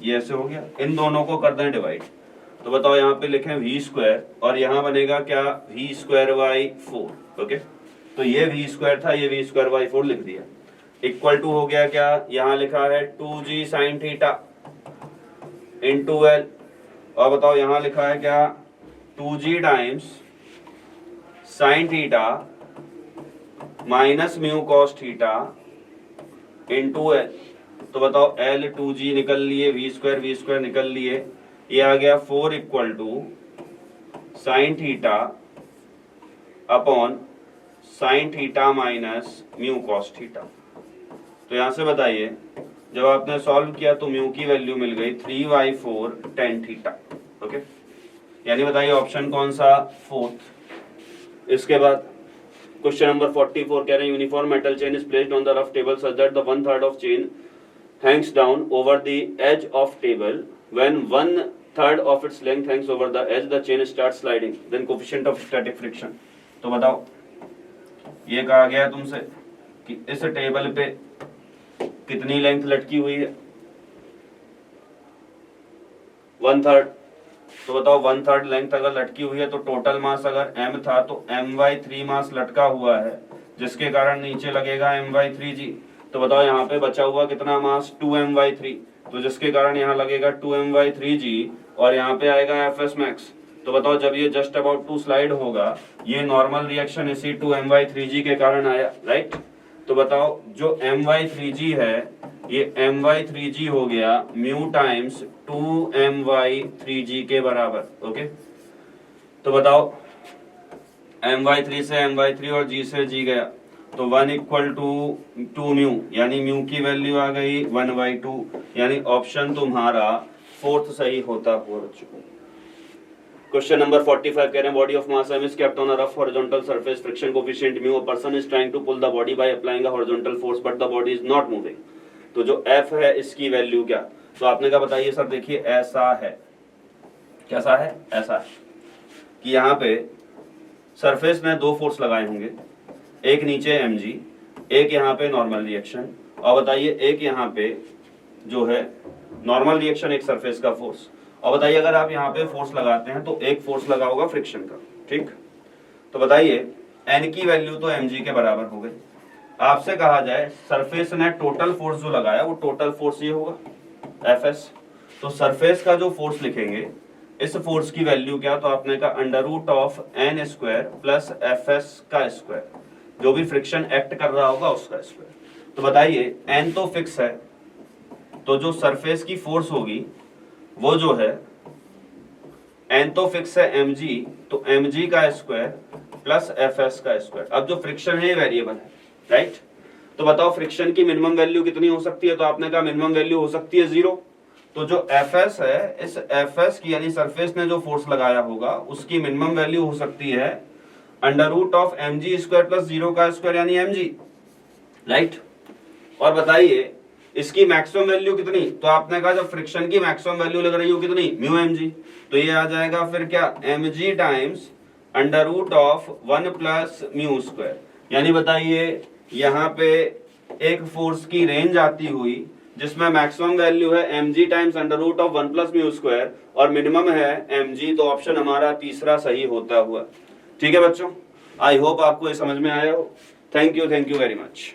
ये ऐसे हो गया, इन दोनों को कर दें डिवाइड। तो बताओ यहाँ पे लिखें v स्क्वायर और यहाँ बनेगा क्या v स्क्वायर बाई 4। ओके, तो ये v स्क्वायर था, ये v स्क्वायर बाई 4 लिख दिया, इक्वल टू हो गया क्या, यहाँ लिखा है 2g sine theta into l, और बताओ यहाँ लिखा है क्या 2g times sign theta minus mu cos theta into l। तो बताओ l 2g निकल लिए, v स्क्वायर निकल लिए, ये आ गया 4 equal to sine theta upon sine theta minus mu cos theta. तो यहां से बताइए जब आपने सॉल्व किया तो म्यू की वैल्यू मिल गई 3/4 tan थीटा। ओके, यानी बताइए ऑप्शन कौन सा, फोर्थ। इसके बाद क्वेश्चन नंबर 44 कह रहे हैं uniform metal chain is placed on the rough table such that the 1/3 of chain hangs down over the edge of table. When 1/3 of its length hangs over the edge, the chain starts sliding. Then coefficient of static friction. तो बताओ ये कहा गया है तुमसे कि इस टेबल पे कितनी लेंथ लटकी हुई है, 1/3। तो बताओ 1/3 लेंथ अगर लटकी हुई है तो टोटल मास अगर m था तो m/3 मास लटका हुआ है, जिसके कारण नीचे लगेगा m/3g। तो बताओ यहाँ पे बचा हुआ कितना मास 2m/3, तो जिसके कारण यहाँ लगेगा 2m/3g, और यहाँ पे आएगा fs max। तो बताओ जब ये जस्ट अबाउट टू स्लाइड होगा, ये नॉर्मल रिएक्शन इसी 2m/3g के कारण आया, राइट। तो बताओ जो m/3g है ये m/3g हो गया म्यू टाइम्स 2m/3g के बराबर। ओके, तो बताओ m/3 से m/3 और g से g गया, तो 1 इक्वल टू 2 म्यू, यानी म्यू की वैल्यू आ गई 1/2, यानी ऑप्शन तुम्हारा फोर्थ सही होता हुआ बच्चों। क्वेश्चन नंबर 45 कह रहे हैं body of mass m is kept on a rough horizontal surface, friction coefficient mu, a person is trying to pull the body by applying a horizontal force but the body is not moving। तो जो F है इसकी वैल्यू क्या, तो आपने क्या बताइए सर, देखिए ऐसा है, कैसा है, ऐसा है कि यहाँ पे सरफेस में दो फोर्स लगाए होंगे, एक नीचे mg, एक यहाँ पे नॉर्मल रिएक्शन, और बताइए एक यहाँ पे जो है नॉर्मल रिएक्शन, एक सरफेस का फोर्स। और बताइए अगर आप यहाँ पे फोर्स लगाते हैं तो एक फोर्स लगा होगा फ्रिक्शन का। ठीक, तो बताइए n की वैल्यू तो mg के बराबर हो गई। आपसे कहा जाए सरफेस ने टोटल फोर्स जो लगाया वो टोटल फोर्स ये होगा fs। तो सरफेस का जो फोर्स लिखेंगे इस फोर्स की वैल्यू क्या, तो आपने कहा √n स्क्वायर प्लस fs का स्क्वायर, जो भी फ्रिक्शन एक्ट कर रहा होगा उसका स्क्वायर। तो बताइए n तो फिक्स है, तो जो सरफेस की फोर्स होगी वो जो है n तो फिक्स है mg, तो mg का स्क्वायर प्लस fs का स्क्वायर। अब जो फ्रिक्शन है ये वेरिएबल है, राइट। तो बताओ फ्रिक्शन की मिनिमम वैल्यू कितनी हो सकती है, तो आपने कहा मिनिमम वैल्यू हो सकती है 0। तो जो fs है, इस fs की यानी सरफेस ने जो फोर्स लगाया होगा उसकी मिनिमम वैल्यू हो सकती है √mg स्क्वायर प्लस 0 का स्क्वायर यानी mg, राइट। और बताइए इसकी मैक्सिमम वैल्यू कितनी, तो आपने कहा जब फ्रिक्शन की मैक्सिमम वैल्यू लग रही हो कितनी, म्यू एम जी, तो ये आ जाएगा फिर क्या, M G times under root of 1 plus mu square. यानी बताइए यहाँ पे एक फोर्स की रेंज आती हुई जिसमें मैक्सिमम वैल्यू है M G times under root of 1 plus mu square और मिनिमम है एम जी, तो ऑप्शन हमारा तीसरा सही होता हुआ। ठीक है बच्चों, आई होप आपको ये समझ में आया हो। Thank you very much.